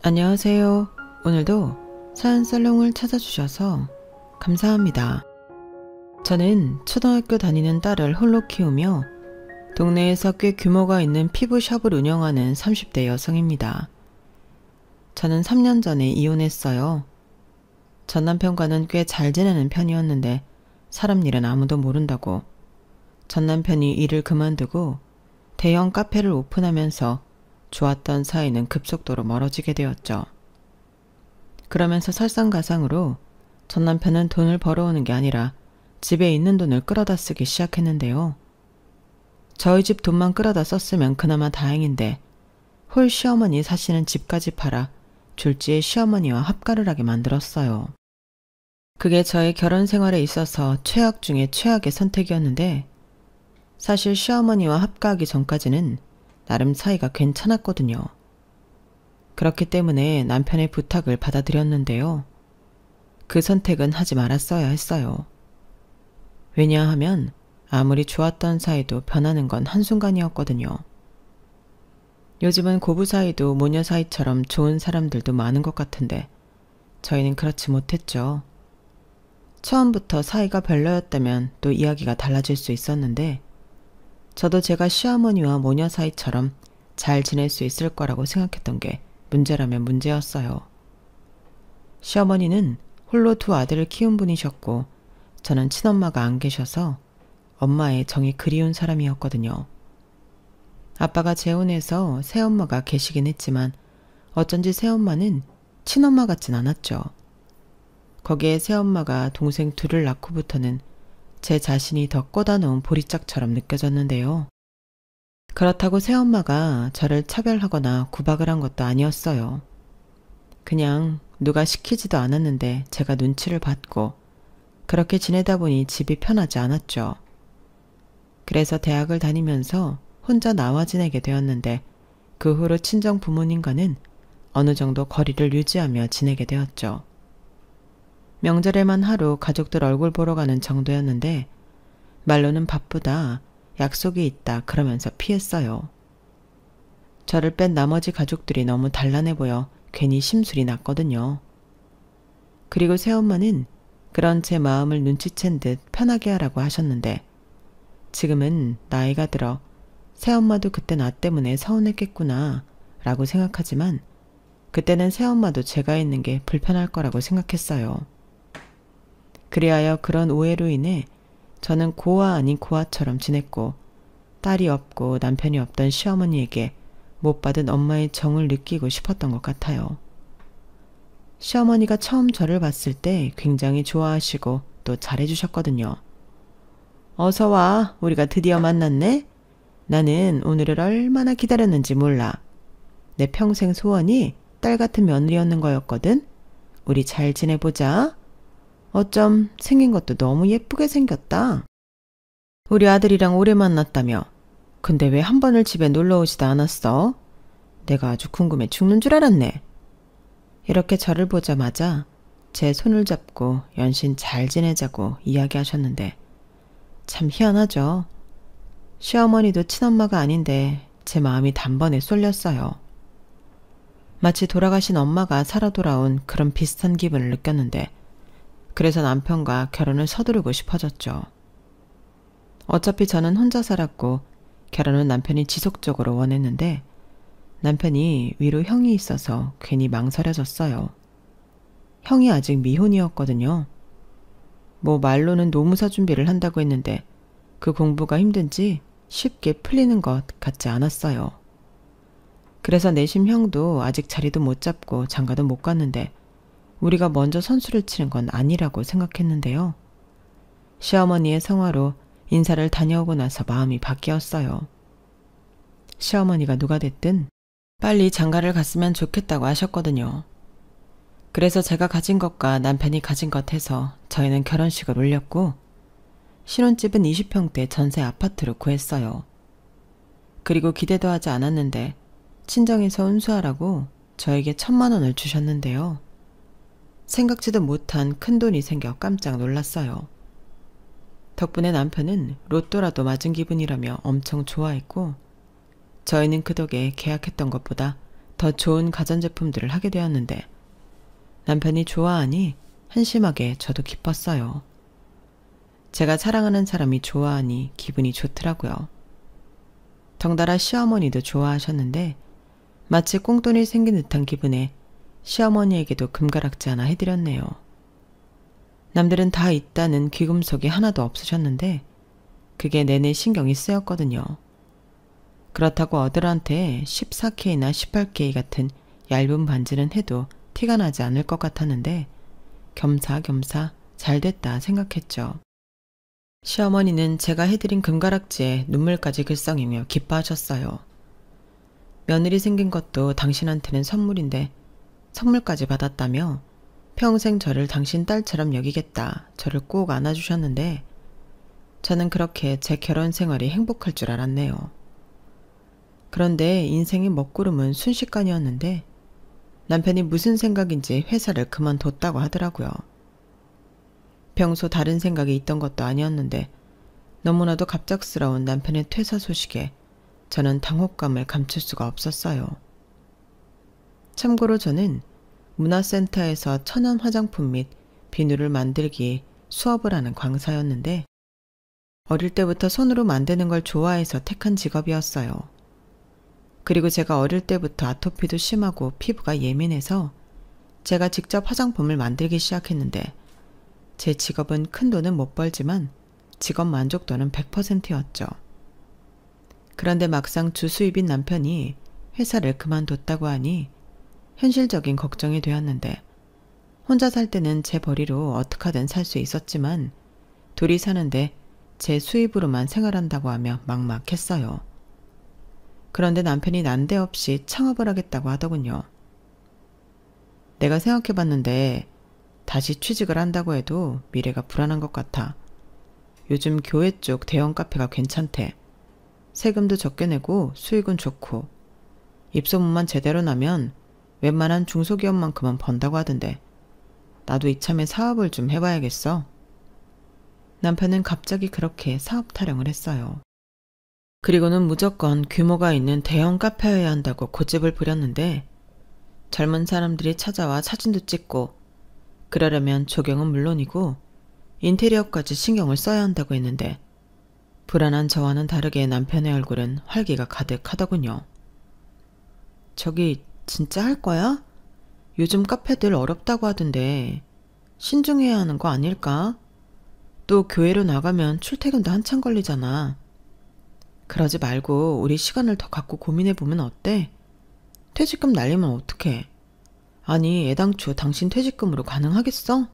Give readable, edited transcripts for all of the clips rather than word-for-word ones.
안녕하세요. 오늘도 사연살롱을 찾아주셔서 감사합니다. 저는 초등학교 다니는 딸을 홀로 키우며 동네에서 꽤 규모가 있는 피부샵을 운영하는 30대 여성입니다. 저는 3년 전에 이혼했어요. 전 남편과는 꽤 잘 지내는 편이었는데 사람 일은 아무도 모른다고 전 남편이 일을 그만두고 대형 카페를 오픈하면서 좋았던 사이는 급속도로 멀어지게 되었죠. 그러면서 설상가상으로 전 남편은 돈을 벌어오는 게 아니라 집에 있는 돈을 끌어다 쓰기 시작했는데요. 저희 집 돈만 끌어다 썼으면 그나마 다행인데 홀 시어머니 사시는 집까지 팔아 졸지에 시어머니와 합가를 하게 만들었어요. 그게 저의 결혼 생활에 있어서 최악 중에 최악의 선택이었는데 사실 시어머니와 합가하기 전까지는 나름 사이가 괜찮았거든요. 그렇기 때문에 남편의 부탁을 받아들였는데요. 그 선택은 하지 말았어야 했어요. 왜냐하면 아무리 좋았던 사이도 변하는 건 한순간이었거든요. 요즘은 고부 사이도 모녀 사이처럼 좋은 사람들도 많은 것 같은데 저희는 그렇지 못했죠. 처음부터 사이가 별로였다면 또 이야기가 달라질 수 있었는데 저도 제가 시어머니와 모녀 사이처럼 잘 지낼 수 있을 거라고 생각했던 게 문제라면 문제였어요. 시어머니는 홀로 두 아들을 키운 분이셨고 저는 친엄마가 안 계셔서 엄마의 정이 그리운 사람이었거든요. 아빠가 재혼해서 새엄마가 계시긴 했지만 어쩐지 새엄마는 친엄마 같진 않았죠. 거기에 새엄마가 동생 둘을 낳고부터는 제 자신이 더 꽂아놓은 보리짝처럼 느껴졌는데요. 그렇다고 새엄마가 저를 차별하거나 구박을 한 것도 아니었어요. 그냥 누가 시키지도 않았는데 제가 눈치를 받고 그렇게 지내다 보니 집이 편하지 않았죠. 그래서 대학을 다니면서 혼자 나와 지내게 되었는데 그 후로 친정 부모님과는 어느 정도 거리를 유지하며 지내게 되었죠. 명절에만 하루 가족들 얼굴 보러 가는 정도였는데 말로는 바쁘다, 약속이 있다 그러면서 피했어요. 저를 뺀 나머지 가족들이 너무 단란해 보여 괜히 심술이 났거든요. 그리고 새엄마는 그런 제 마음을 눈치챈 듯 편하게 하라고 하셨는데 지금은 나이가 들어 새엄마도 그때 나 때문에 서운했겠구나 라고 생각하지만 그때는 새엄마도 제가 있는 게 불편할 거라고 생각했어요. 그리하여 그런 오해로 인해 저는 고아 아닌 고아처럼 지냈고 딸이 없고 남편이 없던 시어머니에게 못 받은 엄마의 정을 느끼고 싶었던 것 같아요. 시어머니가 처음 저를 봤을 때 굉장히 좋아하시고 또 잘해주셨거든요. 어서 와, 우리가 드디어 만났네? 나는 오늘을 얼마나 기다렸는지 몰라. 내 평생 소원이 딸 같은 며느리였는 거였거든? 우리 잘 지내보자. 어쩜 생긴 것도 너무 예쁘게 생겼다. 우리 아들이랑 오래 만났다며. 근데 왜 한 번을 집에 놀러 오지도 않았어? 내가 아주 궁금해 죽는 줄 알았네. 이렇게 저를 보자마자 제 손을 잡고 연신 잘 지내자고 이야기하셨는데 참 희한하죠. 시어머니도 친엄마가 아닌데 제 마음이 단번에 쏠렸어요. 마치 돌아가신 엄마가 살아 돌아온 그런 비슷한 기분을 느꼈는데 그래서 남편과 결혼을 서두르고 싶어졌죠. 어차피 저는 혼자 살았고 결혼은 남편이 지속적으로 원했는데 남편이 위로 형이 있어서 괜히 망설여졌어요. 형이 아직 미혼이었거든요. 뭐 말로는 노무사 준비를 한다고 했는데 그 공부가 힘든지 쉽게 풀리는 것 같지 않았어요. 그래서 내심 형도 아직 자리도 못 잡고 장가도 못 갔는데 우리가 먼저 선수를 치는 건 아니라고 생각했는데요. 시어머니의 성화로 인사를 다녀오고 나서 마음이 바뀌었어요. 시어머니가 누가 됐든 빨리 장가를 갔으면 좋겠다고 하셨거든요. 그래서 제가 가진 것과 남편이 가진 것 해서 저희는 결혼식을 올렸고 신혼집은 20평대 전세 아파트로 구했어요. 그리고 기대도 하지 않았는데 친정에서 운수하라고 저에게 1,000만 원을 주셨는데요. 생각지도 못한 큰돈이 생겨 깜짝 놀랐어요. 덕분에 남편은 로또라도 맞은 기분이라며 엄청 좋아했고 저희는 그 덕에 계약했던 것보다 더 좋은 가전제품들을 하게 되었는데 남편이 좋아하니 한심하게 저도 기뻤어요. 제가 사랑하는 사람이 좋아하니 기분이 좋더라고요. 덩달아 시어머니도 좋아하셨는데 마치 꽁돈이 생긴 듯한 기분에 시어머니에게도 금가락지 하나 해드렸네요. 남들은 다 있다는 귀금속이 하나도 없으셨는데 그게 내내 신경이 쓰였거든요. 그렇다고 어들한테 14K나 18K 같은 얇은 반지는 해도 티가 나지 않을 것 같았는데 겸사겸사 잘됐다 생각했죠. 시어머니는 제가 해드린 금가락지에 눈물까지 글썽이며 기뻐하셨어요. 며느리 생긴 것도 당신한테는 선물인데 선물까지 받았다며 평생 저를 당신 딸처럼 여기겠다 저를 꼭 안아주셨는데 저는 그렇게 제 결혼 생활이 행복할 줄 알았네요. 그런데 인생의 먹구름은 순식간이었는데 남편이 무슨 생각인지 회사를 그만뒀다고 하더라고요. 평소 다른 생각이 있던 것도 아니었는데 너무나도 갑작스러운 남편의 퇴사 소식에 저는 당혹감을 감출 수가 없었어요. 참고로 저는 문화센터에서 천연 화장품 및 비누를 만들기 수업을 하는 강사였는데 어릴 때부터 손으로 만드는 걸 좋아해서 택한 직업이었어요. 그리고 제가 어릴 때부터 아토피도 심하고 피부가 예민해서 제가 직접 화장품을 만들기 시작했는데 제 직업은 큰 돈은 못 벌지만 직업 만족도는 100%였죠. 그런데 막상 주수입인 남편이 회사를 그만뒀다고 하니 현실적인 걱정이 되었는데 혼자 살 때는 제 벌이로 어떻게든 살 수 있었지만 둘이 사는데 제 수입으로만 생활한다고 하며 막막했어요. 그런데 남편이 난데없이 창업을 하겠다고 하더군요. 내가 생각해봤는데 다시 취직을 한다고 해도 미래가 불안한 것 같아. 요즘 교회 쪽 대형 카페가 괜찮대. 세금도 적게 내고 수익은 좋고 입소문만 제대로 나면 웬만한 중소기업만큼은 번다고 하던데 나도 이참에 사업을 좀 해봐야겠어. 남편은 갑자기 그렇게 사업 타령을 했어요. 그리고는 무조건 규모가 있는 대형 카페여야 한다고 고집을 부렸는데 젊은 사람들이 찾아와 사진도 찍고 그러려면 조경은 물론이고 인테리어까지 신경을 써야 한다고 했는데 불안한 저와는 다르게 남편의 얼굴은 활기가 가득하더군요. 저기 진짜 할 거야? 요즘 카페들 어렵다고 하던데 신중해야 하는 거 아닐까? 또 교회로 나가면 출퇴근도 한참 걸리잖아. 그러지 말고 우리 시간을 더 갖고 고민해보면 어때? 퇴직금 날리면 어떡해? 아니 애당초 당신 퇴직금으로 가능하겠어?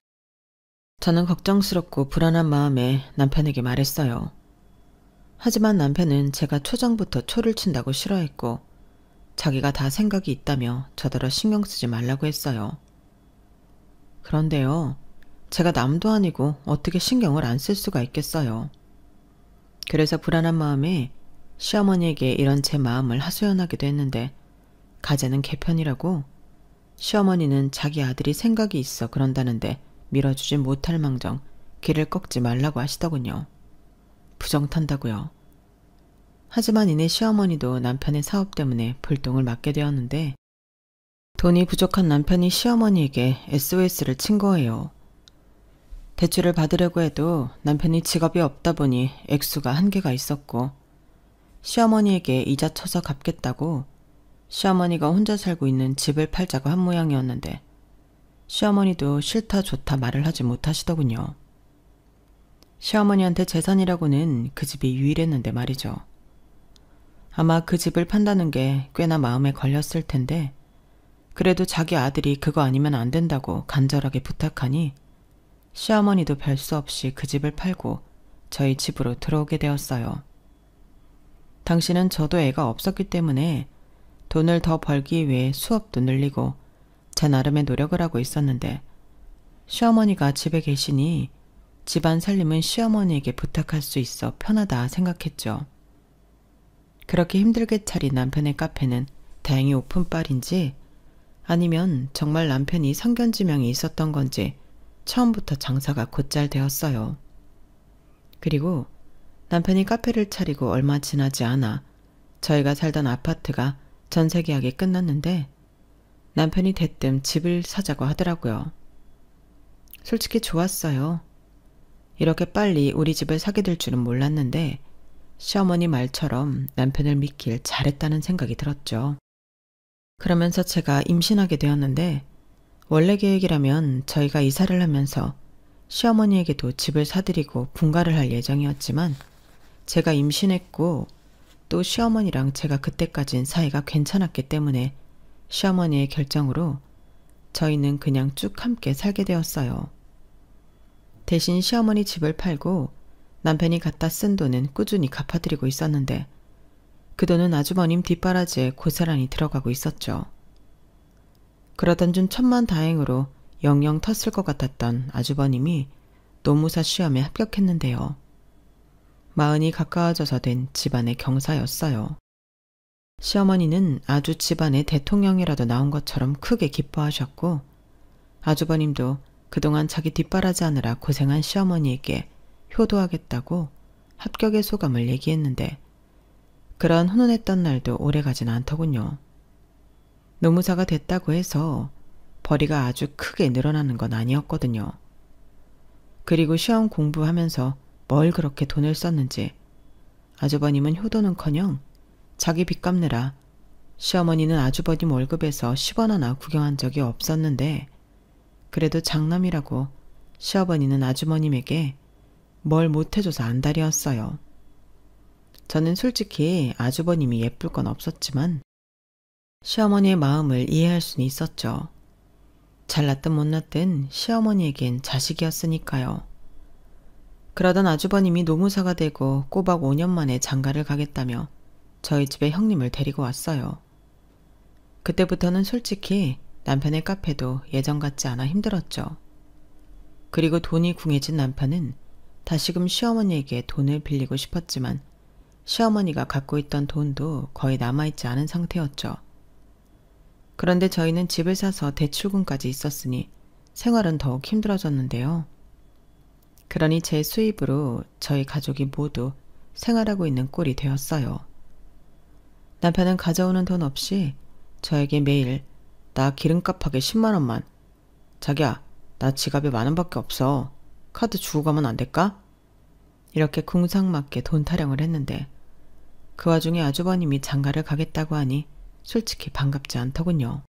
저는 걱정스럽고 불안한 마음에 남편에게 말했어요. 하지만 남편은 제가 초장부터 초를 친다고 싫어했고 자기가 다 생각이 있다며 저더러 신경 쓰지 말라고 했어요. 그런데요. 제가 남도 아니고 어떻게 신경을 안 쓸 수가 있겠어요. 그래서 불안한 마음에 시어머니에게 이런 제 마음을 하소연하기도 했는데 가재는 개편이라고 시어머니는 자기 아들이 생각이 있어 그런다는데 밀어주지 못할 망정 귀를 꺾지 말라고 하시더군요. 부정탄다고요. 하지만 이내 시어머니도 남편의 사업 때문에 불똥을 맞게 되었는데 돈이 부족한 남편이 시어머니에게 SOS를 친 거예요. 대출을 받으려고 해도 남편이 직업이 없다 보니 액수가 한계가 있었고 시어머니에게 이자 쳐서 갚겠다고 시어머니가 혼자 살고 있는 집을 팔자고 한 모양이었는데 시어머니도 싫다 좋다 말을 하지 못하시더군요. 시어머니한테 재산이라고는 그 집이 유일했는데 말이죠. 아마 그 집을 판다는 게 꽤나 마음에 걸렸을 텐데 그래도 자기 아들이 그거 아니면 안 된다고 간절하게 부탁하니 시어머니도 별 수 없이 그 집을 팔고 저희 집으로 들어오게 되었어요. 당시는 저도 애가 없었기 때문에 돈을 더 벌기 위해 수업도 늘리고 제 나름의 노력을 하고 있었는데 시어머니가 집에 계시니 집안 살림은 시어머니에게 부탁할 수 있어 편하다 생각했죠. 그렇게 힘들게 차린 남편의 카페는 다행히 오픈빨인지 아니면 정말 남편이 상견지명이 있었던 건지 처음부터 장사가 곧잘 되었어요. 그리고 남편이 카페를 차리고 얼마 지나지 않아 저희가 살던 아파트가 전세 계약이 끝났는데 남편이 대뜸 집을 사자고 하더라고요. 솔직히 좋았어요. 이렇게 빨리 우리 집을 사게 될 줄은 몰랐는데 시어머니 말처럼 남편을 믿길 잘했다는 생각이 들었죠. 그러면서 제가 임신하게 되었는데 원래 계획이라면 저희가 이사를 하면서 시어머니에게도 집을 사드리고 분가를 할 예정이었지만 제가 임신했고 또 시어머니랑 제가 그때까진 사이가 괜찮았기 때문에 시어머니의 결정으로 저희는 그냥 쭉 함께 살게 되었어요. 대신 시어머니 집을 팔고 남편이 갖다 쓴 돈은 꾸준히 갚아드리고 있었는데 그 돈은 아주버님 뒷바라지에 고스란히 들어가고 있었죠. 그러던 중 천만다행으로 영영 텄을 것 같았던 아주버님이 노무사 시험에 합격했는데요. 마흔이 가까워져서 된 집안의 경사였어요. 시어머니는 아주 집안의 대통령이라도 나온 것처럼 크게 기뻐하셨고 아주버님도 그동안 자기 뒷바라지 하느라 고생한 시어머니에게 효도하겠다고 합격의 소감을 얘기했는데 그런 훈훈했던 날도 오래가진 않더군요. 노무사가 됐다고 해서 벌이가 아주 크게 늘어나는 건 아니었거든요. 그리고 시험 공부하면서 뭘 그렇게 돈을 썼는지 아주버님은 효도는커녕 자기 빚 갚느라 시어머니는 아주버님 월급에서 10원 하나 구경한 적이 없었는데 그래도 장남이라고 시어머니는 아주머님에게 뭘 못해줘서 안달이었어요. 저는 솔직히 아주버님이 예쁠 건 없었지만 시어머니의 마음을 이해할 수는 있었죠. 잘났든 못났든 시어머니에겐 자식이었으니까요. 그러던 아주버님이 노무사가 되고 꼬박 5년 만에 장가를 가겠다며 저희 집에 형님을 데리고 왔어요. 그때부터는 솔직히 남편의 카페도 예전 같지 않아 힘들었죠. 그리고 돈이 궁해진 남편은 다시금 시어머니에게 돈을 빌리고 싶었지만 시어머니가 갖고 있던 돈도 거의 남아있지 않은 상태였죠. 그런데 저희는 집을 사서 대출금까지 있었으니 생활은 더욱 힘들어졌는데요. 그러니 제 수입으로 저희 가족이 모두 생활하고 있는 꼴이 되었어요. 남편은 가져오는 돈 없이 저에게 매일 나 기름값하게 10만 원만. 자기야, 나 지갑에 10,000원밖에 없어. 카드 주고 가면 안 될까? 이렇게 궁상맞게 돈 타령을 했는데 그 와중에 아주버님이 장가를 가겠다고 하니 솔직히 반갑지 않더군요.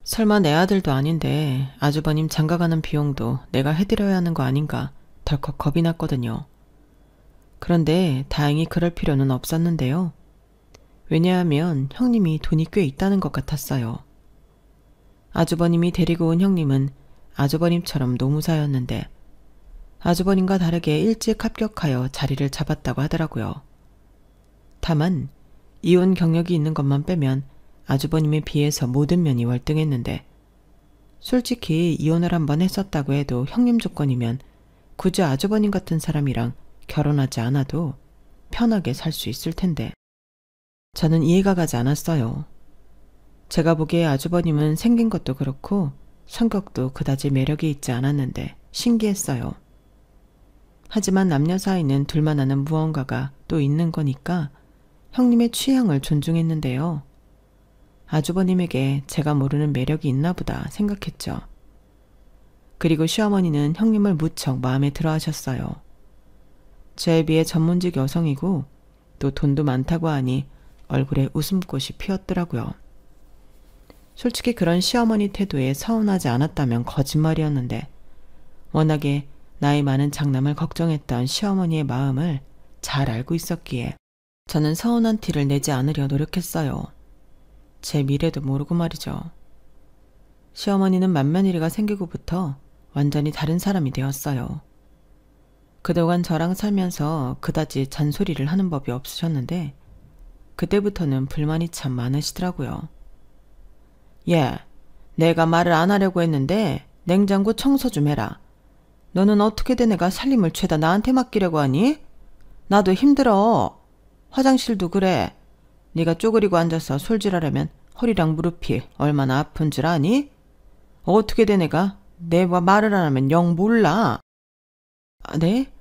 설마 내 아들도 아닌데 아주버님 장가가는 비용도 내가 해드려야 하는 거 아닌가 덜컥 겁이 났거든요. 그런데 다행히 그럴 필요는 없었는데요. 왜냐하면 형님이 돈이 꽤 있다는 것 같았어요. 아주버님이 데리고 온 형님은 아주버님처럼 노무사였는데 아주버님과 다르게 일찍 합격하여 자리를 잡았다고 하더라고요. 다만 이혼 경력이 있는 것만 빼면 아주버님에 비해서 모든 면이 월등했는데 솔직히 이혼을 한번 했었다고 해도 형님 조건이면 굳이 아주버님 같은 사람이랑 결혼하지 않아도 편하게 살 수 있을 텐데 저는 이해가 가지 않았어요. 제가 보기에 아주버님은 생긴 것도 그렇고 성격도 그다지 매력이 있지 않았는데 신기했어요. 하지만 남녀 사이는 둘만 아는 무언가가 또 있는 거니까 형님의 취향을 존중했는데요. 아주버님에게 제가 모르는 매력이 있나 보다 생각했죠. 그리고 시어머니는 형님을 무척 마음에 들어 하셨어요. 저에 비해 전문직 여성이고 또 돈도 많다고 하니 얼굴에 웃음꽃이 피었더라고요. 솔직히 그런 시어머니 태도에 서운하지 않았다면 거짓말이었는데 워낙에 나이 많은 장남을 걱정했던 시어머니의 마음을 잘 알고 있었기에 저는 서운한 티를 내지 않으려 노력했어요. 제 미래도 모르고 말이죠. 시어머니는 맏며느리가 생기고부터 완전히 다른 사람이 되었어요. 그동안 저랑 살면서 그다지 잔소리를 하는 법이 없으셨는데 그때부터는 불만이 참 많으시더라고요. 예, 내가 말을 안 하려고 했는데 냉장고 청소 좀 해라. 너는 어떻게 된 애가 살림을 죄다 나한테 맡기려고 하니? 나도 힘들어. 화장실도 그래. 네가 쪼그리고 앉아서 솔질하려면 허리랑 무릎이 얼마나 아픈 줄 아니? 어떻게 된 애가 내가 말을 안 하면 영 몰라. 네?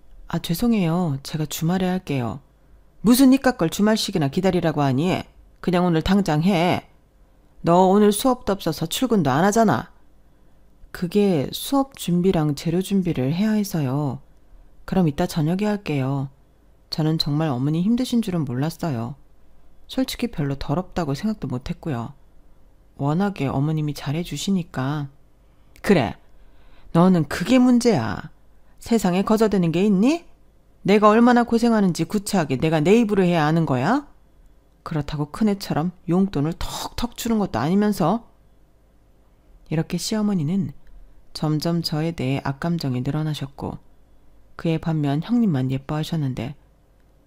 죄송해요. 제가 주말에 할게요. 무슨 이깟 걸 주말씩이나 기다리라고 하니? 그냥 오늘 당장 해. 너 오늘 수업도 없어서 출근도 안 하잖아. 그게 수업 준비랑 재료 준비를 해야 해서요. 그럼 이따 저녁에 할게요. 저는 정말 어머니 힘드신 줄은 몰랐어요. 솔직히 별로 더럽다고 생각도 못했고요. 워낙에 어머님이 잘해주시니까. 그래, 너는 그게 문제야. 세상에 거저대는 게 있니? 내가 얼마나 고생하는지 구차하게 내가 내 입으로 해야 아는 거야? 그렇다고 큰애처럼 용돈을 턱턱 주는 것도 아니면서. 이렇게 시어머니는 점점 저에 대해 악감정이 늘어나셨고 그에 반면 형님만 예뻐하셨는데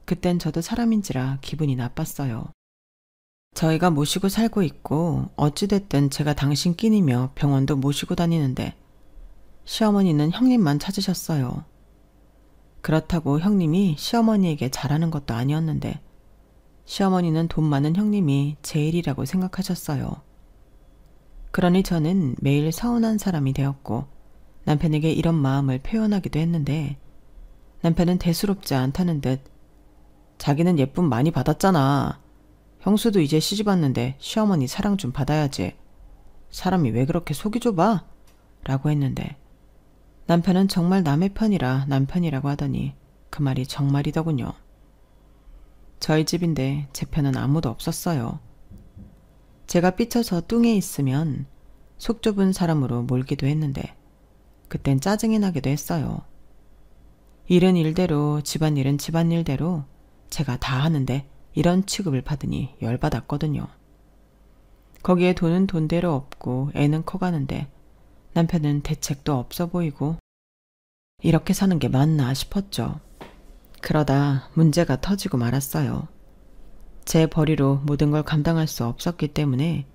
그땐 저도 사람인지라 기분이 나빴어요. 저희가 모시고 살고 있고 어찌됐든 제가 당신 끼니며 병원도 모시고 다니는데 시어머니는 형님만 찾으셨어요. 그렇다고 형님이 시어머니에게 잘하는 것도 아니었는데 시어머니는 돈 많은 형님이 제일이라고 생각하셨어요. 그러니 저는 매일 서운한 사람이 되었고 남편에게 이런 마음을 표현하기도 했는데 남편은 대수롭지 않다는 듯 자기는 예쁨 많이 받았잖아. 형수도 이제 시집 왔는데 시어머니 사랑 좀 받아야지. 사람이 왜 그렇게 속이 좁아? 라고 했는데 남편은 정말 남의 편이라 남편이라고 하더니 그 말이 정말이더군요. 저희 집인데 제 편은 아무도 없었어요. 제가 삐쳐서 뚱에 있으면 속 좁은 사람으로 몰기도 했는데 그땐 짜증이 나기도 했어요. 일은 일대로 집안일은 집안일대로 제가 다 하는데 이런 취급을 받으니 열받았거든요. 거기에 돈은 돈대로 없고 애는 커가는데 남편은 대책도 없어 보이고 이렇게 사는 게 맞나 싶었죠. 그러다 문제가 터지고 말았어요. 제 벌이로 모든 걸 감당할 수 없었기 때문에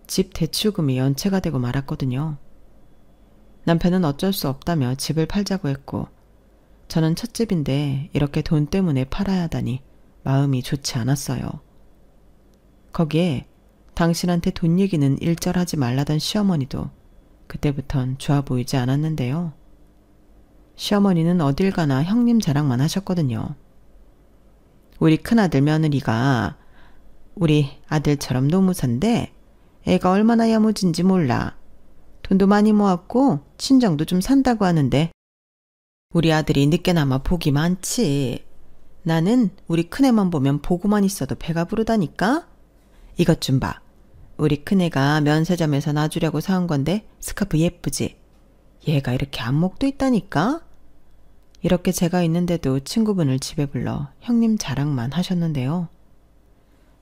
집 대출금이 연체가 되고 말았거든요. 남편은 어쩔 수 없다며 집을 팔자고 했고 저는 첫집인데 이렇게 돈 때문에 팔아야 하다니 마음이 좋지 않았어요. 거기에 당신한테 돈 얘기는 일절하지 말라던 시어머니도 그때부턴 좋아 보이지 않았는데요. 시어머니는 어딜 가나 형님 자랑만 하셨거든요. 우리 큰아들 며느리가 우리 아들처럼 노무사인데 애가 얼마나 야무진지 몰라. 돈도 많이 모았고 친정도 좀 산다고 하는데 우리 아들이 늦게나마 복이 많지. 나는 우리 큰애만 보면 보고만 있어도 배가 부르다니까? 이것 좀 봐. 우리 큰애가 면세점에서 놔주려고 사온 건데 스카프 예쁘지? 얘가 이렇게 안목도 있다니까? 이렇게 제가 있는데도 친구분을 집에 불러 형님 자랑만 하셨는데요.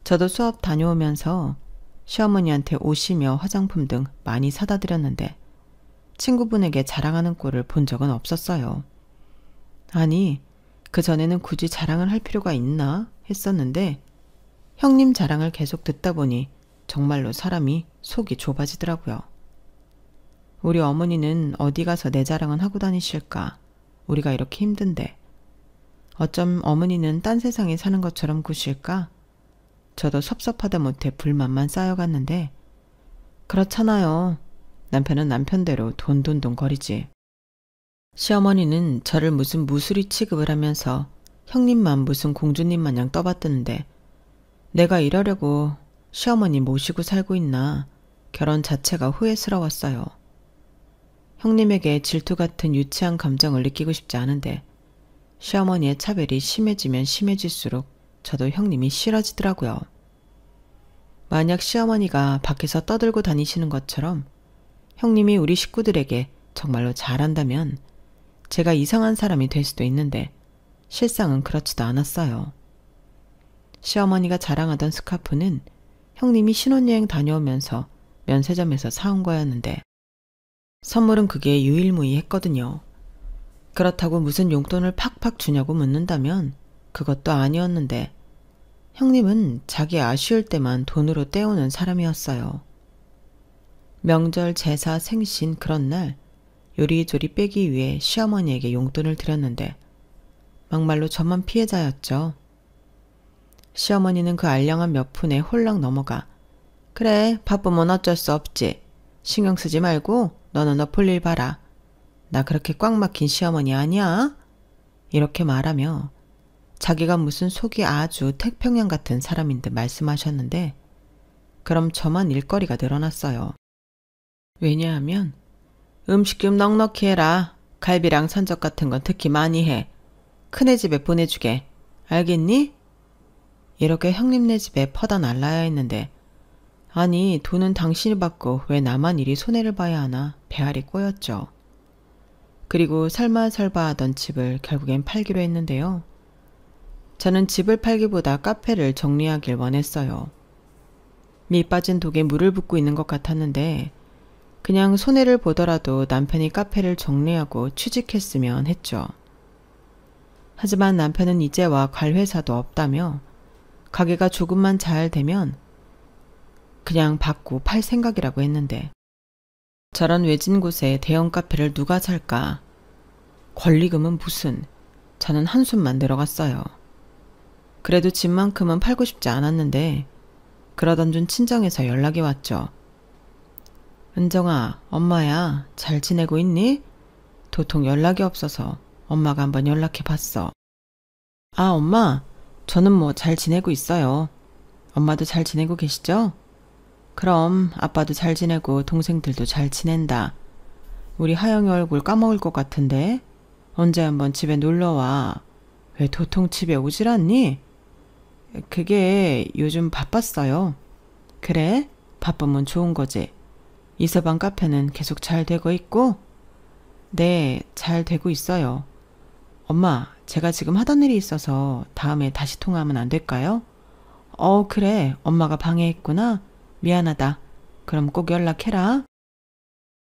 저도 수업 다녀오면서 시어머니한테 옷이며 화장품 등 많이 사다 드렸는데 친구분에게 자랑하는 꼴을 본 적은 없었어요. 아니, 그전에는 굳이 자랑을 할 필요가 있나 했었는데 형님 자랑을 계속 듣다 보니 정말로 사람이 속이 좁아지더라고요. 우리 어머니는 어디 가서 내 자랑은 하고 다니실까? 우리가 이렇게 힘든데 어쩜 어머니는 딴 세상에 사는 것처럼 구실까? 저도 섭섭하다 못해 불만만 쌓여갔는데 그렇잖아요. 남편은 남편대로 돈돈돈 거리지. 시어머니는 저를 무슨 무수리 취급을 하면서 형님만 무슨 공주님 마냥 떠받드는데 내가 이러려고 시어머니 모시고 살고 있나 결혼 자체가 후회스러웠어요. 형님에게 질투 같은 유치한 감정을 느끼고 싶지 않은데 시어머니의 차별이 심해지면 심해질수록 저도 형님이 싫어지더라고요. 만약 시어머니가 밖에서 떠들고 다니시는 것처럼 형님이 우리 식구들에게 정말로 잘한다면 제가 이상한 사람이 될 수도 있는데 실상은 그렇지도 않았어요. 시어머니가 자랑하던 스카프는 형님이 신혼여행 다녀오면서 면세점에서 사온 거였는데 선물은 그게 유일무이했거든요. 그렇다고 무슨 용돈을 팍팍 주냐고 묻는다면 그것도 아니었는데 형님은 자기 아쉬울 때만 돈으로 때우는 사람이었어요. 명절, 제사, 생신 그런 날 요리조리 빼기 위해 시어머니에게 용돈을 드렸는데 막말로 저만 피해자였죠. 시어머니는 그 알량한 몇 푼에 홀랑 넘어가 그래 바쁘면 어쩔 수 없지. 신경 쓰지 말고 너는 너 볼 일 봐라. 나 그렇게 꽉 막힌 시어머니 아니야? 이렇게 말하며 자기가 무슨 속이 아주 태평양 같은 사람인 듯 말씀하셨는데 그럼 저만 일거리가 늘어났어요. 왜냐하면 음식 좀 넉넉히 해라. 갈비랑 산적 같은 건 특히 많이 해. 큰애 집에 보내주게. 알겠니? 이렇게 형님네 집에 퍼다 날라야 했는데 아니 돈은 당신이 받고 왜 나만 이리 손해를 봐야 하나 배알이 꼬였죠. 그리고 설마설마 하던 집을 결국엔 팔기로 했는데요. 저는 집을 팔기보다 카페를 정리하길 원했어요. 밑 빠진 독에 물을 붓고 있는 것 같았는데 그냥 손해를 보더라도 남편이 카페를 정리하고 취직했으면 했죠. 하지만 남편은 이제와 갈 회사도 없다며 가게가 조금만 잘 되면 그냥 받고 팔 생각이라고 했는데 저런 외진 곳에 대형 카페를 누가 살까? 권리금은 무슨? 저는 한숨만 들어갔어요. 그래도 집만큼은 팔고 싶지 않았는데 그러던 중 친정에서 연락이 왔죠. 은정아, 엄마야, 잘 지내고 있니? 도통 연락이 없어서 엄마가 한번 연락해 봤어. 아, 엄마, 저는 뭐 잘 지내고 있어요. 엄마도 잘 지내고 계시죠? 그럼 아빠도 잘 지내고 동생들도 잘 지낸다. 우리 하영이 얼굴 까먹을 것 같은데 언제 한번 집에 놀러와. 왜 도통 집에 오질 않니? 그게 요즘 바빴어요. 그래? 바쁘면 좋은 거지. 이서방 카페는 계속 잘 되고 있고? 네, 잘 되고 있어요. 엄마, 제가 지금 하던 일이 있어서 다음에 다시 통화하면 안 될까요? 그래. 엄마가 방해했구나. 미안하다. 그럼 꼭 연락해라.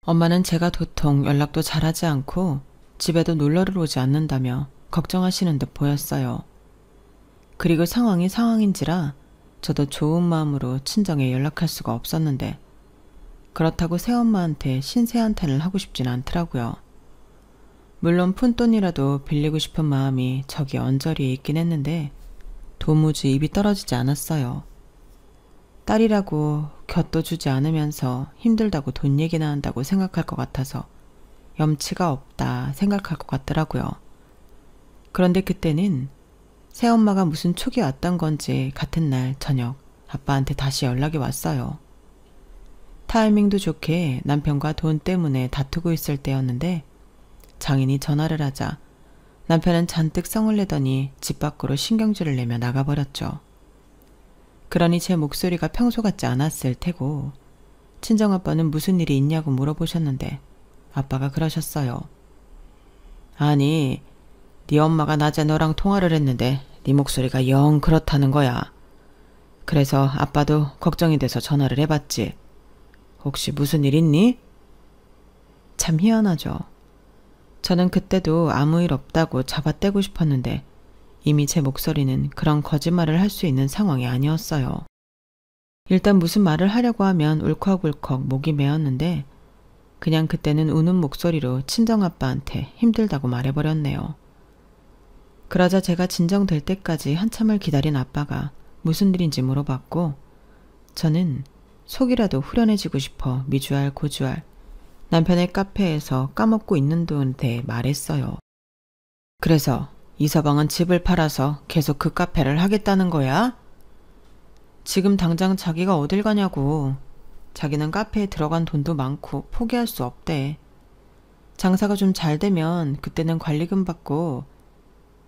엄마는 제가 도통 연락도 잘하지 않고 집에도 놀러를 오지 않는다며 걱정하시는 듯 보였어요. 그리고 상황이 상황인지라 저도 좋은 마음으로 친정에 연락할 수가 없었는데 그렇다고 새엄마한테 신세한탄을 하고 싶진 않더라고요. 물론 푼돈이라도 빌리고 싶은 마음이 저기 언저리에 있긴 했는데 도무지 입이 떨어지지 않았어요. 딸이라고 곁도 주지 않으면서 힘들다고 돈 얘기나 한다고 생각할 것 같아서 염치가 없다 생각할 것 같더라고요. 그런데 그때는 새엄마가 무슨 촉이 왔던 건지 같은 날 저녁 아빠한테 다시 연락이 왔어요. 타이밍도 좋게 남편과 돈 때문에 다투고 있을 때였는데 장인이 전화를 하자 남편은 잔뜩 성을 내더니 집 밖으로 신경질을 내며 나가버렸죠. 그러니 제 목소리가 평소 같지 않았을 테고 친정아빠는 무슨 일이 있냐고 물어보셨는데 아빠가 그러셨어요. 아니, 네 엄마가 낮에 너랑 통화를 했는데 네 목소리가 영 그렇다는 거야. 그래서 아빠도 걱정이 돼서 전화를 해봤지. 혹시 무슨 일 있니? 참 희한하죠. 저는 그때도 아무 일 없다고 잡아떼고 싶었는데 이미 제 목소리는 그런 거짓말을 할 수 있는 상황이 아니었어요. 일단 무슨 말을 하려고 하면 울컥울컥 목이 메었는데 그냥 그때는 우는 목소리로 친정아빠한테 힘들다고 말해버렸네요. 그러자 제가 진정될 때까지 한참을 기다린 아빠가 무슨 일인지 물어봤고 저는 속이라도 후련해지고 싶어 미주알 고주알 남편의 카페에서 까먹고 있는 돈에 말했어요. 그래서 이서방은 집을 팔아서 계속 그 카페를 하겠다는 거야? 지금 당장 자기가 어딜 가냐고. 자기는 카페에 들어간 돈도 많고 포기할 수 없대. 장사가 좀 잘 되면 그때는 관리금 받고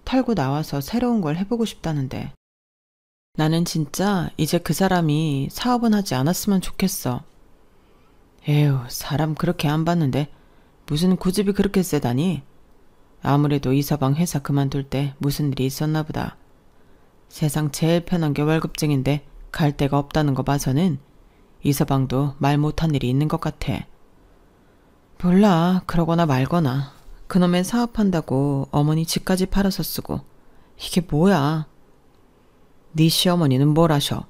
털고 나와서 새로운 걸 해보고 싶다는데 나는 진짜 이제 그 사람이 사업은 하지 않았으면 좋겠어. 에휴, 사람 그렇게 안 봤는데 무슨 고집이 그렇게 세다니? 아무래도 이서방 회사 그만둘 때 무슨 일이 있었나 보다. 세상 제일 편한 게 월급쟁인데 갈 데가 없다는 거 봐서는 이서방도 말 못한 일이 있는 것 같아. 몰라, 그러거나 말거나. 그놈의 사업한다고 어머니 집까지 팔아서 쓰고. 이게 뭐야? 네 시어머니는 뭘 하셔?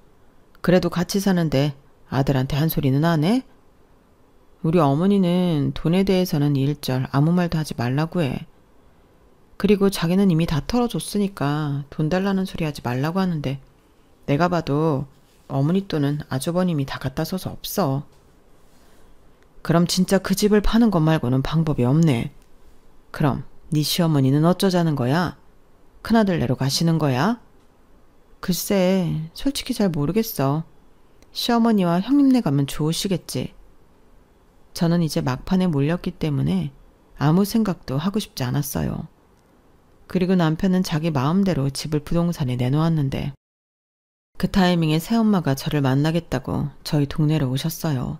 그래도 같이 사는데 아들한테 한 소리는 안 해? 우리 어머니는 돈에 대해서는 일절 아무 말도 하지 말라고 해. 그리고 자기는 이미 다 털어줬으니까 돈 달라는 소리 하지 말라고 하는데 내가 봐도 어머니 돈은 아주버님이 다 갖다 써서 없어. 그럼 진짜 그 집을 파는 것 말고는 방법이 없네. 그럼 네 시어머니는 어쩌자는 거야? 큰아들네로 가시는 거야? 글쎄, 솔직히 잘 모르겠어. 시어머니와 형님네 가면 좋으시겠지. 저는 이제 막판에 몰렸기 때문에 아무 생각도 하고 싶지 않았어요. 그리고 남편은 자기 마음대로 집을 부동산에 내놓았는데 그 타이밍에 새엄마가 저를 만나겠다고 저희 동네로 오셨어요.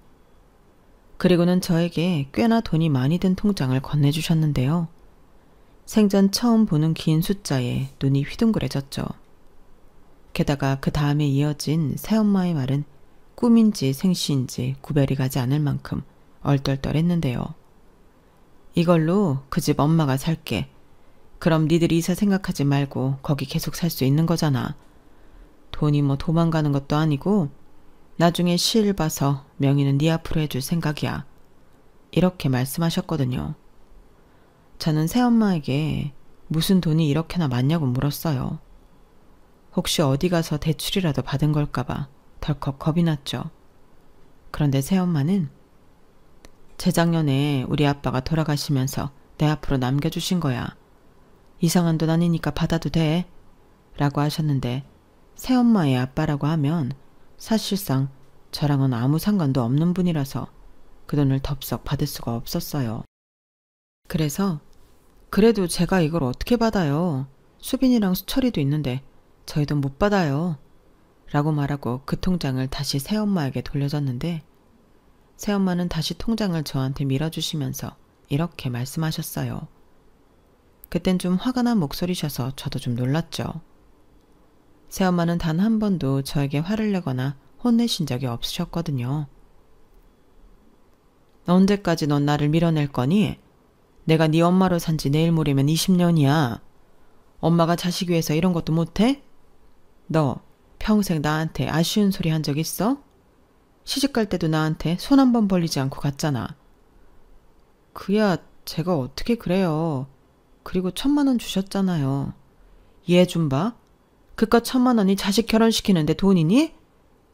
그리고는 저에게 꽤나 돈이 많이 든 통장을 건네주셨는데요. 생전 처음 보는 긴 숫자에 눈이 휘둥그레졌죠. 게다가 그 다음에 이어진 새엄마의 말은 꿈인지 생시인지 구별이 가지 않을 만큼 얼떨떨했는데요. 이걸로 그 집 엄마가 살게. 그럼 니들이 이사 생각하지 말고 거기 계속 살 수 있는 거잖아. 돈이 뭐 도망가는 것도 아니고 나중에 시일 봐서 명의는 네 앞으로 해줄 생각이야. 이렇게 말씀하셨거든요. 저는 새엄마에게 무슨 돈이 이렇게나 많냐고 물었어요. 혹시 어디 가서 대출이라도 받은 걸까봐 덜컥 겁이 났죠. 그런데 새엄마는 재작년에 우리 아빠가 돌아가시면서 내 앞으로 남겨주신 거야. 이상한 돈 아니니까 받아도 돼. 라고 하셨는데 새엄마의 아빠라고 하면 사실상 저랑은 아무 상관도 없는 분이라서 그 돈을 덥석 받을 수가 없었어요. 그래서 그래도 제가 이걸 어떻게 받아요. 수빈이랑 수철이도 있는데 저희 돈 못 받아요. 라고 말하고 그 통장을 다시 새엄마에게 돌려줬는데 새엄마는 다시 통장을 저한테 밀어주시면서 이렇게 말씀하셨어요. 그땐 좀 화가 난 목소리셔서 저도 좀 놀랐죠. 새엄마는 단 한 번도 저에게 화를 내거나 혼내신 적이 없으셨거든요. 언제까지 넌 나를 밀어낼 거니? 내가 네 엄마로 산지 내일 모레면 20년이야. 엄마가 자식 위해서 이런 것도 못해? 너 평생 나한테 아쉬운 소리 한 적 있어? 시집갈 때도 나한테 손 한 번 벌리지 않고 갔잖아. 그야 제가 어떻게 그래요. 그리고 1,000만 원 주셨잖아요. 얘 좀 봐. 그깟 1,000만 원이 자식 결혼시키는데 돈이니?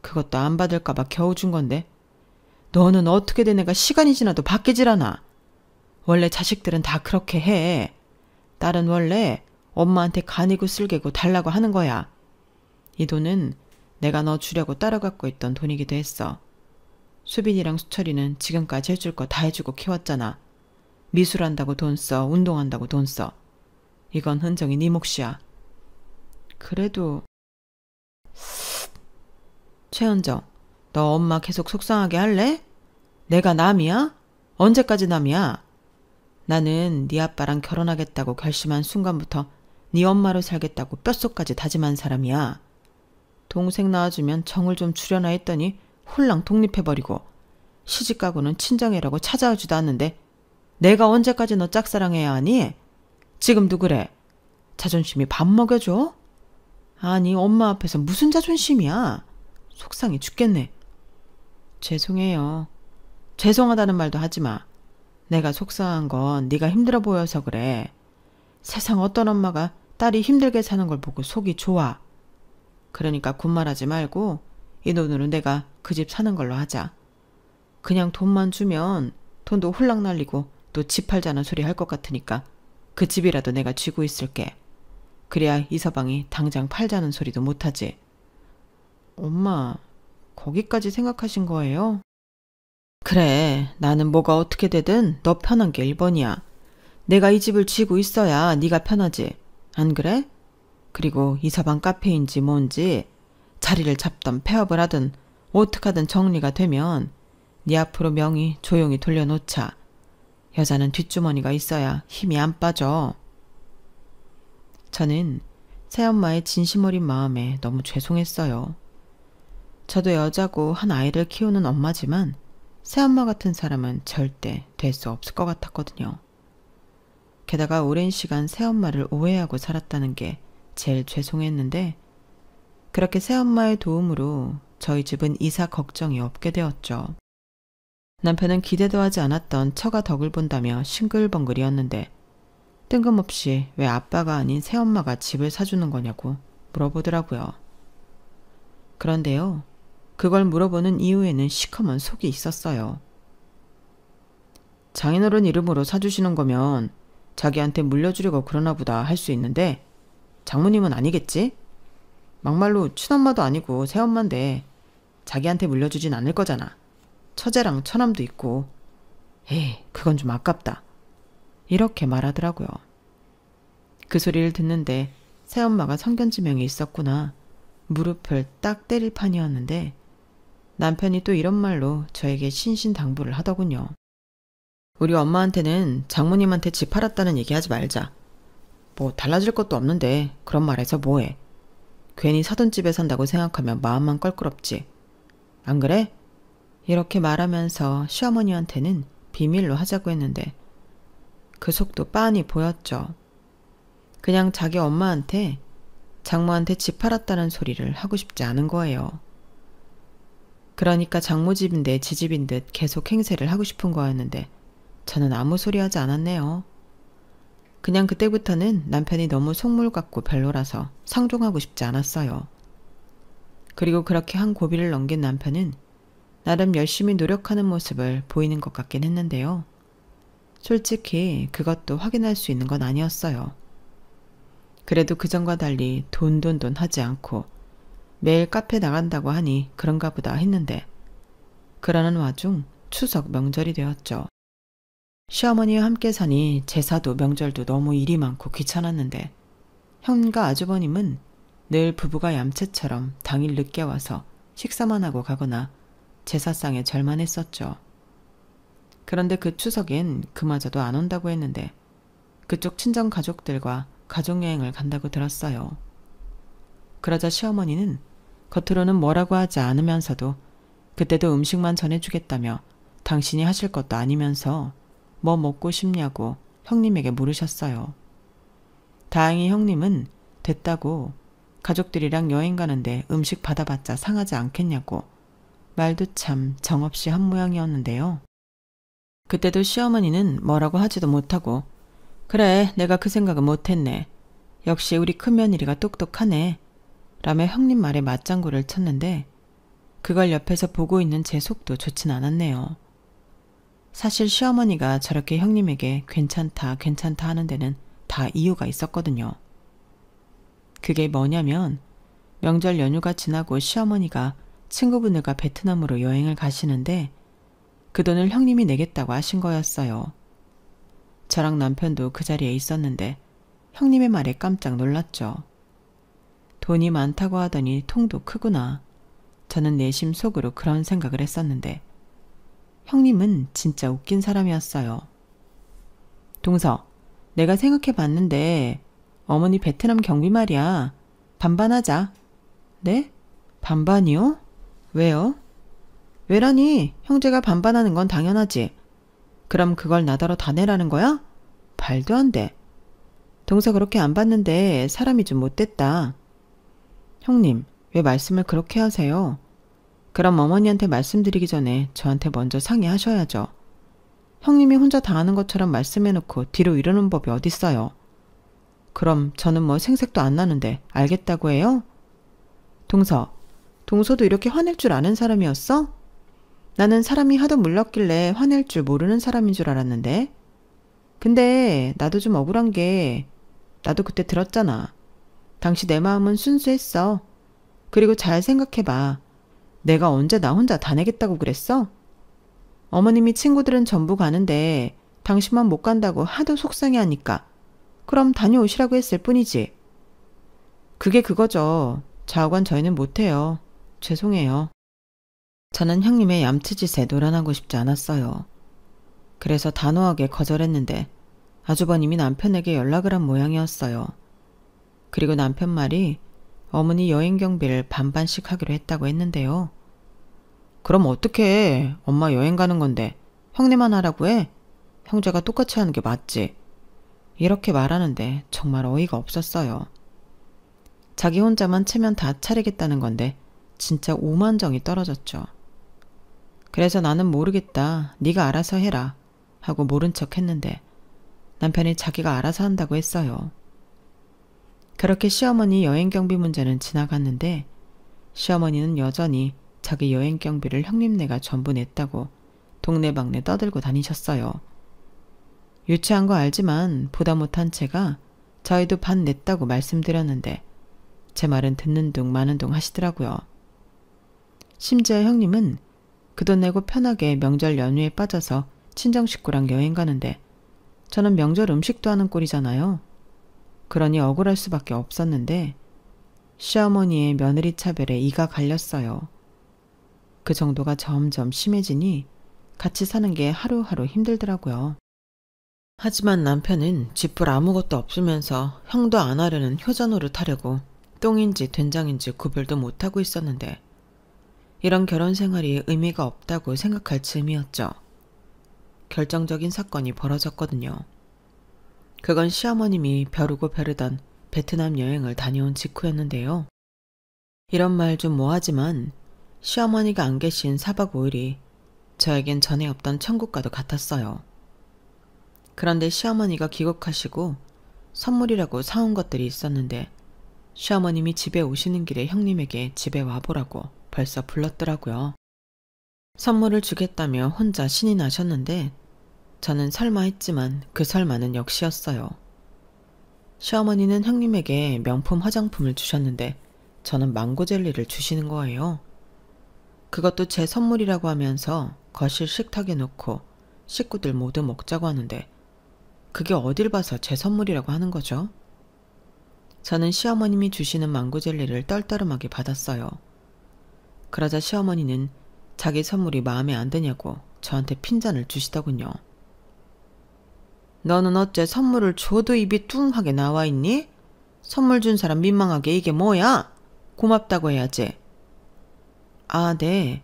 그것도 안 받을까봐 겨우 준 건데. 너는 어떻게든 내가 시간이 지나도 받기질 않아. 원래 자식들은 다 그렇게 해. 딸은 원래 엄마한테 간이고 쓸개고 달라고 하는 거야. 이 돈은 내가 너 주려고 따로 갖고 있던 돈이기도 했어. 수빈이랑 수철이는 지금까지 해줄 거 다 해주고 키웠잖아. 미술한다고 돈 써, 운동한다고 돈 써. 이건 흔정이 네 몫이야. 그래도 최은정, 너 엄마 계속 속상하게 할래? 내가 남이야? 언제까지 남이야? 나는 네 아빠랑 결혼하겠다고 결심한 순간부터 네 엄마로 살겠다고 뼛속까지 다짐한 사람이야. 동생 낳아주면 정을 좀 주려나 했더니 홀랑 독립해버리고 시집가고는 친정이라고 찾아오지도 않는데 내가 언제까지 너 짝사랑해야 하니? 지금도 그래. 자존심이 밥 먹여줘? 아니 엄마 앞에서 무슨 자존심이야. 속상해 죽겠네. 죄송해요. 죄송하다는 말도 하지 마. 내가 속상한 건 네가 힘들어 보여서 그래. 세상 어떤 엄마가 딸이 힘들게 사는 걸 보고 속이 좋아. 그러니까 군말하지 말고 이 돈으로 내가 그 집 사는 걸로 하자. 그냥 돈만 주면 돈도 홀랑 날리고 또 집 팔자는 소리 할 것 같으니까 그 집이라도 내가 쥐고 있을게. 그래야 이서방이 당장 팔자는 소리도 못하지. 엄마, 거기까지 생각하신 거예요? 그래, 나는 뭐가 어떻게 되든 너 편한 게 1번이야. 내가 이 집을 쥐고 있어야 네가 편하지. 안 그래? 그리고 이서방 카페인지 뭔지 자리를 잡던 폐업을 하든 어떡하든 정리가 되면 네 앞으로 명의 조용히 돌려놓자. 여자는 뒷주머니가 있어야 힘이 안 빠져. 저는 새엄마의 진심 어린 마음에 너무 죄송했어요. 저도 여자고 한 아이를 키우는 엄마지만 새엄마 같은 사람은 절대 될 수 없을 것 같았거든요. 게다가 오랜 시간 새엄마를 오해하고 살았다는 게 제일 죄송했는데 그렇게 새엄마의 도움으로 저희 집은 이사 걱정이 없게 되었죠. 남편은 기대도 하지 않았던 처가 덕을 본다며 싱글벙글이었는데 뜬금없이 왜 아빠가 아닌 새엄마가 집을 사주는 거냐고 물어보더라고요. 그런데요, 그걸 물어보는 이유에는 시커먼 속이 있었어요. 장인어른 이름으로 사주시는 거면 자기한테 물려주려고 그러나 보다 할 수 있는데 장모님은 아니겠지? 막말로 친엄마도 아니고 새엄마인데 자기한테 물려주진 않을 거잖아. 처제랑 처남도 있고. 에이, 그건 좀 아깝다. 이렇게 말하더라고요. 그 소리를 듣는데 새엄마가 성견지명이 있었구나. 무릎을 딱 때릴 판이었는데 남편이 또 이런 말로 저에게 신신당부를 하더군요. 우리 엄마한테는 장모님한테 집 팔았다는 얘기하지 말자. 뭐 달라질 것도 없는데 그런 말해서 뭐해. 괜히 사돈 집에 산다고 생각하면 마음만 껄끄럽지. 안 그래? 이렇게 말하면서 시어머니한테는 비밀로 하자고 했는데 그 속도 빤히 보였죠. 그냥 자기 엄마한테 장모한테 집 팔았다는 소리를 하고 싶지 않은 거예요. 그러니까 장모 집인데 지 집인 듯 계속 행세를 하고 싶은 거였는데 저는 아무 소리 하지 않았네요. 그냥 그때부터는 남편이 너무 속물 같고 별로라서 상종하고 싶지 않았어요. 그리고 그렇게 한 고비를 넘긴 남편은 나름 열심히 노력하는 모습을 보이는 것 같긴 했는데요. 솔직히 그것도 확인할 수 있는 건 아니었어요. 그래도 그전과 달리 돈 하지 않고 매일 카페 나간다고 하니 그런가 보다 했는데 그러는 와중 추석 명절이 되었죠. 시어머니와 함께 사니 제사도 명절도 너무 일이 많고 귀찮았는데 형과 아주버님은 늘 부부가 얌체처럼 당일 늦게 와서 식사만 하고 가거나 제사상에 절만 했었죠. 그런데 그 추석엔 그마저도 안 온다고 했는데 그쪽 친정 가족들과 가족여행을 간다고 들었어요. 그러자 시어머니는 겉으로는 뭐라고 하지 않으면서도 그때도 음식만 전해주겠다며 당신이 하실 것도 아니면서 뭐 먹고 싶냐고 형님에게 물으셨어요. 다행히 형님은 됐다고 가족들이랑 여행 가는데 음식 받아봤자 상하지 않겠냐고 말도 참 정없이 한 모양이었는데요. 그때도 시어머니는 뭐라고 하지도 못하고 그래 내가 그 생각은 못했네. 역시 우리 큰며느리가 똑똑하네. 라며 형님 말에 맞장구를 쳤는데 그걸 옆에서 보고 있는 제 속도 좋진 않았네요. 사실 시어머니가 저렇게 형님에게 괜찮다 하는 데는 다 이유가 있었거든요. 그게 뭐냐면 명절 연휴가 지나고 시어머니가 친구분들과 베트남으로 여행을 가시는데 그 돈을 형님이 내겠다고 하신 거였어요. 저랑 남편도 그 자리에 있었는데 형님의 말에 깜짝 놀랐죠. 돈이 많다고 하더니 통도 크구나. 저는 내심 속으로 그런 생각을 했었는데 형님은 진짜 웃긴 사람이었어요. 동서, 내가 생각해봤는데 어머니 베트남 경비 말이야. 반반하자. 네? 반반이요? 왜요? 왜라니? 형제가 반반하는 건 당연하지. 그럼 그걸 나더러 다 내라는 거야? 말도 안 돼. 동서 그렇게 안 봤는데 사람이 좀 못됐다. 형님, 왜 말씀을 그렇게 하세요? 그럼 어머니한테 말씀드리기 전에 저한테 먼저 상의하셔야죠. 형님이 혼자 다 아는 것처럼 말씀해놓고 뒤로 이러는 법이 어딨어요. 그럼 저는 뭐 생색도 안 나는데 알겠다고 해요? 동서도 이렇게 화낼 줄 아는 사람이었어? 나는 사람이 하도 물렀길래 화낼 줄 모르는 사람인 줄 알았는데. 근데 나도 좀 억울한 게 나도 그때 들었잖아. 당시 내 마음은 순수했어. 그리고 잘 생각해봐. 내가 언제 나 혼자 다 내겠다고 그랬어? 어머님이 친구들은 전부 가는데 당신만 못 간다고 하도 속상해하니까 그럼 다녀오시라고 했을 뿐이지. 그게 그거죠. 좌우간 저희는 못해요. 죄송해요. 저는 형님의 얌체짓에 놀아나고 싶지 않았어요. 그래서 단호하게 거절했는데 아주버님이 남편에게 연락을 한 모양이었어요. 그리고 남편 말이 어머니 여행 경비를 반반씩 하기로 했다고 했는데요. 그럼 어떡해. 엄마 여행 가는 건데 형네만 하라고 해? 형제가 똑같이 하는 게 맞지. 이렇게 말하는데 정말 어이가 없었어요. 자기 혼자만 체면 다 차리겠다는 건데 진짜 오만정이 떨어졌죠. 그래서 나는 모르겠다. 네가 알아서 해라. 하고 모른 척 했는데 남편이 자기가 알아서 한다고 했어요. 그렇게 시어머니 여행 경비 문제는 지나갔는데 시어머니는 여전히 자기 여행 경비를 형님네가 전부 냈다고 동네방네 떠들고 다니셨어요. 유치한 거 알지만 보다 못한 채가 저희도 반 냈다고 말씀드렸는데 제 말은 듣는 둥 마는 둥 하시더라고요. 심지어 형님은 그 돈 내고 편하게 명절 연휴에 빠져서 친정 식구랑 여행 가는데 저는 명절 음식도 하는 꼴이잖아요. 그러니 억울할 수밖에 없었는데 시어머니의 며느리 차별에 이가 갈렸어요. 그 정도가 점점 심해지니 같이 사는 게 하루하루 힘들더라고요. 하지만 남편은 쥐뿔 아무것도 없으면서 형도 안 하려는 효자 노릇하려고 똥인지 된장인지 구별도 못하고 있었는데 이런 결혼 생활이 의미가 없다고 생각할 즈음이었죠. 결정적인 사건이 벌어졌거든요. 그건 시어머님이 벼르고 벼르던 베트남 여행을 다녀온 직후였는데요. 이런 말 좀 뭐하지만 시어머니가 안 계신 4박 5일이 저에겐 전에 없던 천국과도 같았어요. 그런데 시어머니가 귀국하시고 선물이라고 사온 것들이 있었는데 시어머님이 집에 오시는 길에 형님에게 집에 와보라고 벌써 불렀더라고요. 선물을 주겠다며 혼자 신이 나셨는데 저는 설마 했지만 그 설마는 역시였어요. 시어머니는 형님에게 명품 화장품을 주셨는데 저는 망고 젤리를 주시는 거예요. 그것도 제 선물이라고 하면서 거실 식탁에 놓고 식구들 모두 먹자고 하는데 그게 어딜 봐서 제 선물이라고 하는 거죠? 저는 시어머님이 주시는 망고 젤리를 떨떠름하게 받았어요. 그러자 시어머니는 자기 선물이 마음에 안 드냐고 저한테 핀잔을 주시더군요. 너는 어째 선물을 줘도 입이 뚱하게 나와 있니? 선물 준 사람 민망하게 이게 뭐야? 고맙다고 해야지. 아, 네.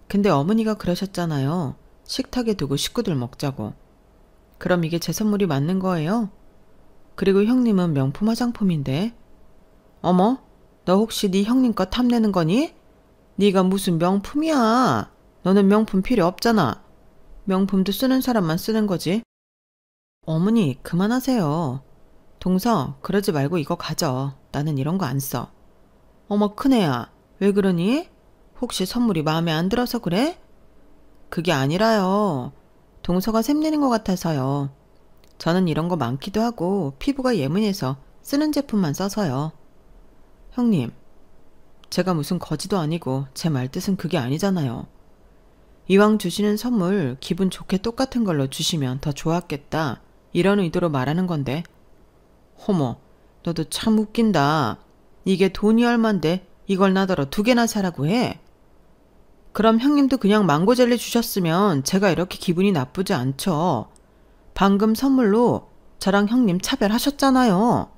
근데 어머니가 그러셨잖아요. 식탁에 두고 식구들 먹자고. 그럼 이게 제 선물이 맞는 거예요? 그리고 형님은 명품 화장품인데. 어머, 너 혹시 네 형님 거 탐내는 거니? 네가 무슨 명품이야. 너는 명품 필요 없잖아. 명품도 쓰는 사람만 쓰는 거지. 어머니, 그만하세요. 동서, 그러지 말고 이거 가져. 나는 이런 거 안 써. 어머, 큰애야. 왜 그러니? 혹시 선물이 마음에 안 들어서 그래? 그게 아니라요. 동서가 샘내는 것 같아서요. 저는 이런 거 많기도 하고 피부가 예민해서 쓰는 제품만 써서요. 형님, 제가 무슨 거지도 아니고 제 말뜻은 그게 아니잖아요. 이왕 주시는 선물 기분 좋게 똑같은 걸로 주시면 더 좋았겠다. 이런 의도로 말하는 건데. 호모, 너도 참 웃긴다. 이게 돈이 얼만데 이걸 나더러 2개나 사라고 해? 그럼 형님도 그냥 망고 젤리 주셨으면 제가 이렇게 기분이 나쁘지 않죠. 방금 선물로 저랑 형님 차별하셨잖아요.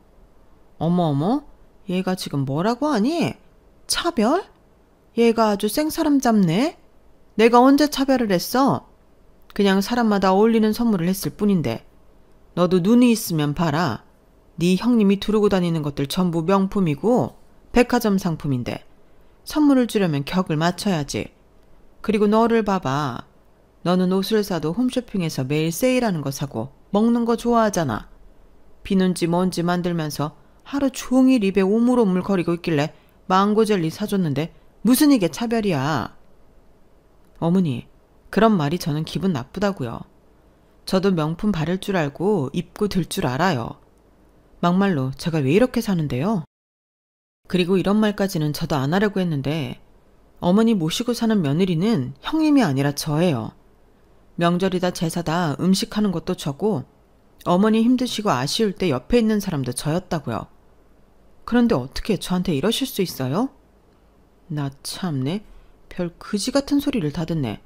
어머, 얘가 지금 뭐라고 하니? 차별? 얘가 아주 생사람 잡네? 내가 언제 차별을 했어? 그냥 사람마다 어울리는 선물을 했을 뿐인데. 너도 눈이 있으면 봐라. 네 형님이 두르고 다니는 것들 전부 명품이고 백화점 상품인데 선물을 주려면 격을 맞춰야지. 그리고 너를 봐봐. 너는 옷을 사도 홈쇼핑에서 매일 세일하는 거 사고 먹는 거 좋아하잖아. 비눈지 뭔지 만들면서 하루 종일 입에 오물오물 거리고 있길래 망고 젤리 사줬는데 무슨 이게 차별이야. 어머니, 그런 말이 저는 기분 나쁘다고요. 저도 명품 바를 줄 알고 입고 들 줄 알아요. 막말로 제가 왜 이렇게 사는데요? 그리고 이런 말까지는 저도 안 하려고 했는데 어머니 모시고 사는 며느리는 형님이 아니라 저예요. 명절이다 제사다 음식하는 것도 저고 어머니 힘드시고 아쉬울 때 옆에 있는 사람도 저였다고요. 그런데 어떻게 저한테 이러실 수 있어요? 나 참네. 별 그지 같은 소리를 다 듣네.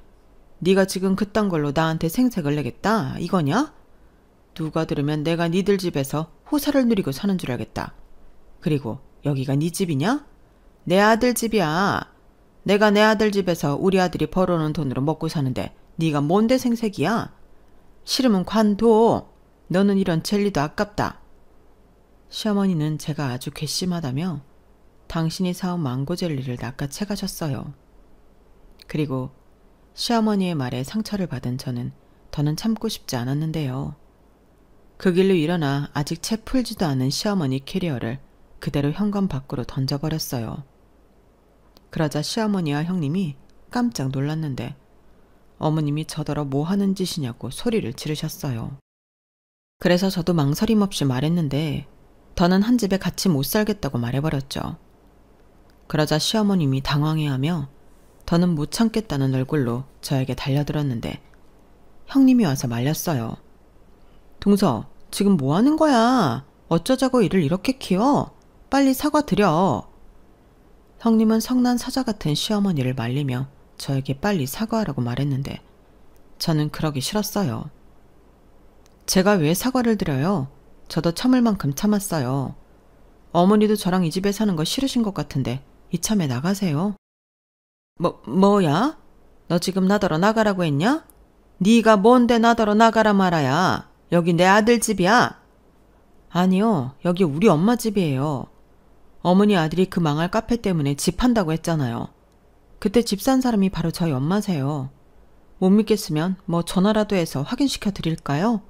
네가 지금 그딴 걸로 나한테 생색을 내겠다 이거냐? 누가 들으면 내가 니들 집에서 호사를 누리고 사는 줄 알겠다. 그리고 여기가 네 집이냐? 내 아들 집이야. 내가 내 아들 집에서 우리 아들이 벌어놓은 돈으로 먹고 사는데 네가 뭔데 생색이야? 싫으면 관둬. 너는 이런 젤리도 아깝다. 시어머니는 제가 아주 괘씸하다며 당신이 사온 망고 젤리를 낚아채 가셨어요. 그리고 시어머니의 말에 상처를 받은 저는 더는 참고 싶지 않았는데요. 그 길로 일어나 아직 채 풀지도 않은 시어머니 캐리어를 그대로 현관 밖으로 던져버렸어요. 그러자 시어머니와 형님이 깜짝 놀랐는데 어머님이 저더러 뭐 하는 짓이냐고 소리를 지르셨어요. 그래서 저도 망설임 없이 말했는데 더는 한 집에 같이 못 살겠다고 말해버렸죠. 그러자 시어머님이 당황해하며 더는 못 참겠다는 얼굴로 저에게 달려들었는데 형님이 와서 말렸어요. 동서, 지금 뭐 하는 거야? 어쩌자고 일을 이렇게 키워? 빨리 사과드려. 형님은 성난 사자 같은 시어머니를 말리며 저에게 빨리 사과하라고 말했는데 저는 그러기 싫었어요. 제가 왜 사과를 드려요? 저도 참을 만큼 참았어요. 어머니도 저랑 이 집에 사는 거 싫으신 것 같은데 이참에 나가세요. 뭐야? 너 지금 나더러 나가라고 했냐? 네가 뭔데 나더러 나가라 말아야. 여기 내 아들 집이야. 아니요, 여기 우리 엄마 집이에요. 어머니 아들이 그 망할 카페 때문에 집 판다고 했잖아요. 그때 집 산 사람이 바로 저희 엄마세요. 못 믿겠으면 뭐 전화라도 해서 확인시켜 드릴까요?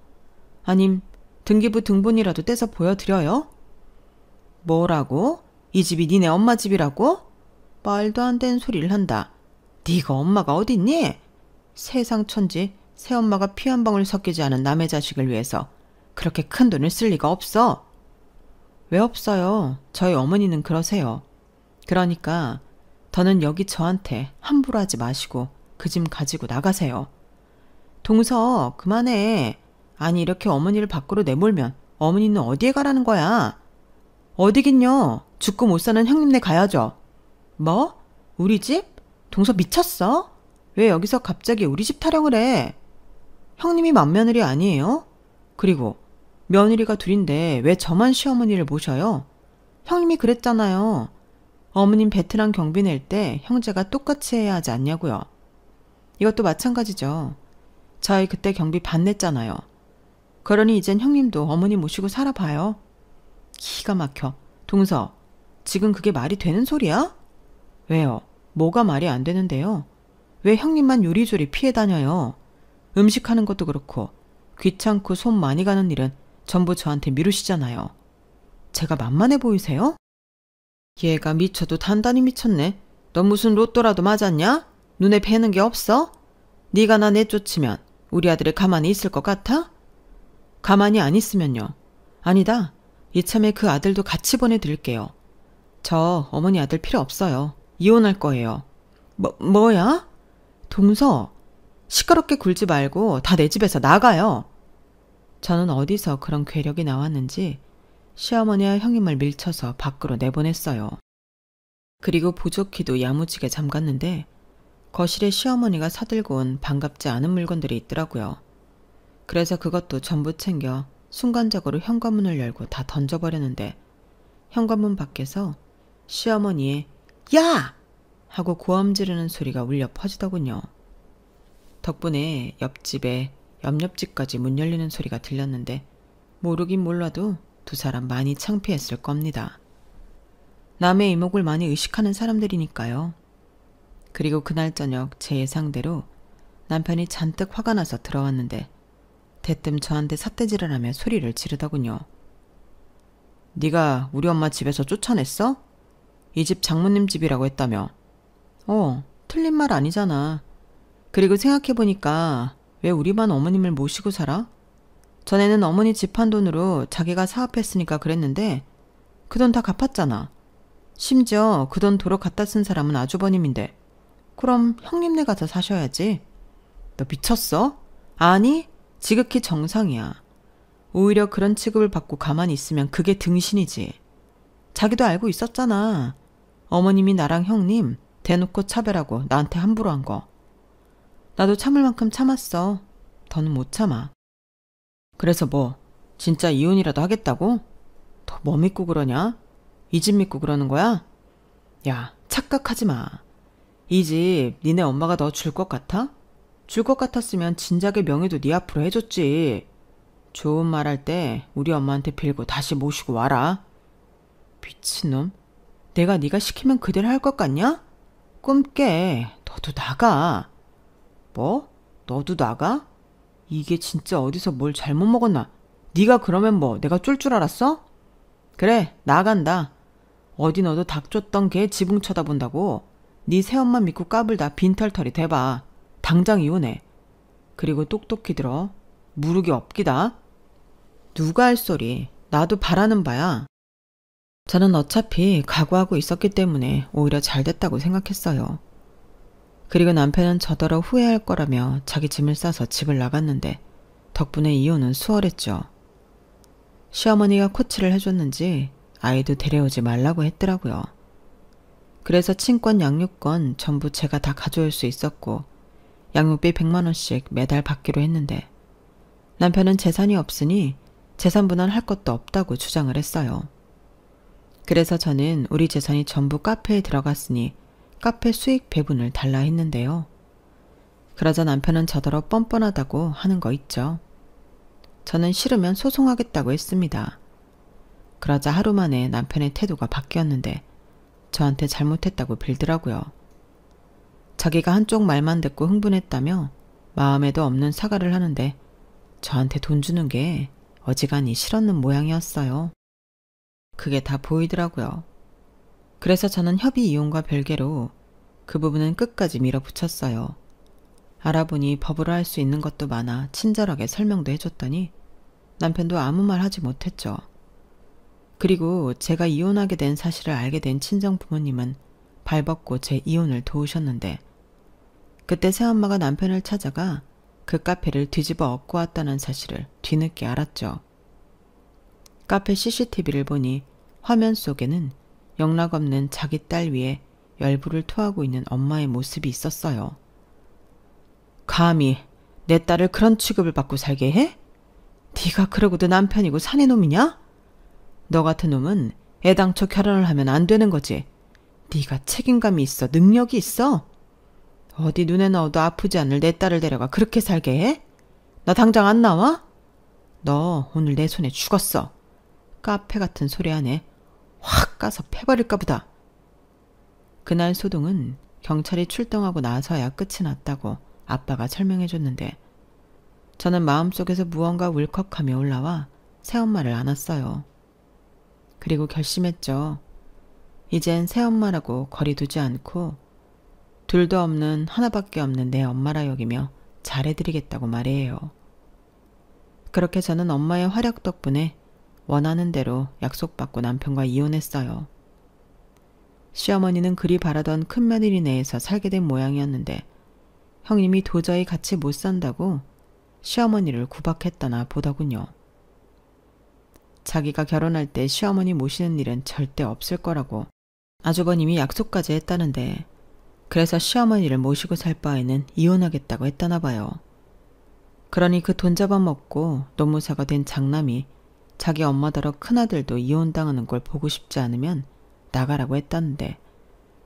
아님 등기부 등본이라도 떼서 보여드려요? 뭐라고? 이 집이 니네 엄마 집이라고? 말도 안 되는 소리를 한다. 네가 엄마가 어딨니? 세상 천지, 새엄마가 피 한 방울 섞이지 않은 남의 자식을 위해서 그렇게 큰 돈을 쓸 리가 없어. 왜 없어요? 저희 어머니는 그러세요. 그러니까 더는 여기 저한테 함부로 하지 마시고 그 짐 가지고 나가세요. 동서, 그만해. 아니, 이렇게 어머니를 밖으로 내몰면 어머니는 어디에 가라는 거야? 어디긴요. 죽고 못 사는 형님네 가야죠. 뭐? 우리 집? 동서 미쳤어? 왜 여기서 갑자기 우리 집 타령을 해? 형님이 맏며느리 아니에요? 그리고 며느리가 둘인데 왜 저만 시어머니를 모셔요? 형님이 그랬잖아요. 어머님 베트남 경비 낼 때 형제가 똑같이 해야 하지 않냐고요. 이것도 마찬가지죠. 저희 그때 경비 반 냈잖아요. 그러니 이젠 형님도 어머니 모시고 살아봐요. 기가 막혀. 동서, 지금 그게 말이 되는 소리야? 왜요? 뭐가 말이 안 되는데요? 왜 형님만 요리조리 피해 다녀요? 음식하는 것도 그렇고 귀찮고 손 많이 가는 일은 전부 저한테 미루시잖아요. 제가 만만해 보이세요? 얘가 미쳐도 단단히 미쳤네. 너 무슨 로또라도 맞았냐? 눈에 뵈는 게 없어? 네가 나 내쫓으면 우리 아들이 가만히 있을 것 같아? 가만히 안 있으면요. 아니다. 이참에 그 아들도 같이 보내드릴게요. 저 어머니 아들 필요 없어요. 이혼할 거예요. 뭐야? 동서, 시끄럽게 굴지 말고 다 내 집에서 나가요. 저는 어디서 그런 괴력이 나왔는지 시어머니와 형님을 밀쳐서 밖으로 내보냈어요. 그리고 부족히도 야무지게 잠갔는데 거실에 시어머니가 사들고 온 반갑지 않은 물건들이 있더라고요. 그래서 그것도 전부 챙겨 순간적으로 현관문을 열고 다 던져버렸는데 현관문 밖에서 시어머니의 야! 하고 고함 지르는 소리가 울려 퍼지더군요. 덕분에 옆집에 옆집까지 문 열리는 소리가 들렸는데 모르긴 몰라도 두 사람 많이 창피했을 겁니다. 남의 이목을 많이 의식하는 사람들이니까요. 그리고 그날 저녁 제 예상대로 남편이 잔뜩 화가 나서 들어왔는데 대뜸 저한테 삿대질을 하며 소리를 지르더군요. 네가 우리 엄마 집에서 쫓아냈어? 이 집 장모님 집이라고 했다며. 틀린 말 아니잖아. 그리고 생각해보니까 왜 우리만 어머님을 모시고 살아? 전에는 어머니 집 한 돈으로 자기가 사업했으니까 그랬는데 그 돈 다 갚았잖아. 심지어 그 돈 도로 갖다 쓴 사람은 아주버님인데 그럼 형님네 가서 사셔야지. 너 미쳤어? 아니, 지극히 정상이야. 오히려 그런 취급을 받고 가만히 있으면 그게 등신이지. 자기도 알고 있었잖아. 어머님이 나랑 형님 대놓고 차별하고 나한테 함부로 한 거. 나도 참을 만큼 참았어. 더는 못 참아. 그래서 뭐 진짜 이혼이라도 하겠다고? 더 뭐 믿고 그러냐? 이 집 믿고 그러는 거야? 야, 착각하지 마. 이 집 니네 엄마가 너 줄 것 같아? 줄 것 같았으면 진작에 명의도 네 앞으로 해줬지. 좋은 말 할 때 우리 엄마한테 빌고 다시 모시고 와라. 미친놈. 내가 네가 시키면 그대로 할 것 같냐? 꿈 깨. 너도 나가. 뭐? 너도 나가? 이게 진짜 어디서 뭘 잘못 먹었나? 네가 그러면 뭐 내가 쫄 줄 알았어? 그래, 나간다. 어디 너도 닭 쫓던 개 지붕 쳐다본다고. 네 새엄마 믿고 까불다 빈털털이 대봐. 당장 이혼해. 그리고 똑똑히 들어. 무르기 없기다. 누가 할 소리. 나도 바라는 바야. 저는 어차피 각오하고 있었기 때문에 오히려 잘 됐다고 생각했어요. 그리고 남편은 저더러 후회할 거라며 자기 짐을 싸서 집을 나갔는데 덕분에 이혼은 수월했죠. 시어머니가 코치를 해줬는지 아이도 데려오지 말라고 했더라고요. 그래서 친권 양육권 전부 제가 다 가져올 수 있었고 양육비 100만 원씩 매달 받기로 했는데 남편은 재산이 없으니 재산 분할할 것도 없다고 주장을 했어요. 그래서 저는 우리 재산이 전부 카페에 들어갔으니 카페 수익 배분을 달라 했는데요. 그러자 남편은 저더러 뻔뻔하다고 하는 거 있죠. 저는 싫으면 소송하겠다고 했습니다. 그러자 하루 만에 남편의 태도가 바뀌었는데 저한테 잘못했다고 빌더라고요. 자기가 한쪽 말만 듣고 흥분했다며 마음에도 없는 사과를 하는데 저한테 돈 주는 게 어지간히 싫었는 모양이었어요. 그게 다 보이더라고요. 그래서 저는 협의 이혼과 별개로 그 부분은 끝까지 밀어붙였어요. 알아보니 법으로 할 수 있는 것도 많아 친절하게 설명도 해줬더니 남편도 아무 말 하지 못했죠. 그리고 제가 이혼하게 된 사실을 알게 된 친정 부모님은 발벗고 제 이혼을 도우셨는데 그때 새엄마가 남편을 찾아가 그 카페를 뒤집어 엎고 왔다는 사실을 뒤늦게 알았죠. 카페 CCTV를 보니 화면 속에는 영락없는 자기 딸 위에 열불을 토하고 있는 엄마의 모습이 있었어요. 감히 내 딸을 그런 취급을 받고 살게 해? 네가 그러고도 남편이고 사내놈이냐? 너 같은 놈은 애당초 결혼을 하면 안 되는 거지. 네가 책임감이 있어, 능력이 있어? 어디 눈에 넣어도 아프지 않을 내 딸을 데려가 그렇게 살게 해? 너 당장 안 나와? 너 오늘 내 손에 죽었어. 카페 같은 소리 안에 확 까서 패버릴까 보다. 그날 소동은 경찰이 출동하고 나서야 끝이 났다고 아빠가 설명해줬는데 저는 마음속에서 무언가 울컥하며 올라와 새엄마를 안았어요. 그리고 결심했죠. 이젠 새엄마라고 거리두지 않고 둘도 없는 하나밖에 없는 내 엄마라 여기며 잘해드리겠다고 말해요. 그렇게 저는 엄마의 활약 덕분에 원하는 대로 약속받고 남편과 이혼했어요. 시어머니는 그리 바라던 큰며느리 내에서 살게 된 모양이었는데 형님이 도저히 같이 못 산다고 시어머니를 구박했다나 보더군요. 자기가 결혼할 때 시어머니 모시는 일은 절대 없을 거라고 아주버님이 약속까지 했다는데 그래서 시어머니를 모시고 살 바에는 이혼하겠다고 했다나 봐요. 그러니 그 돈 잡아먹고 노무사가 된 장남이 자기 엄마더러 큰아들도 이혼당하는 걸 보고 싶지 않으면 나가라고 했다는데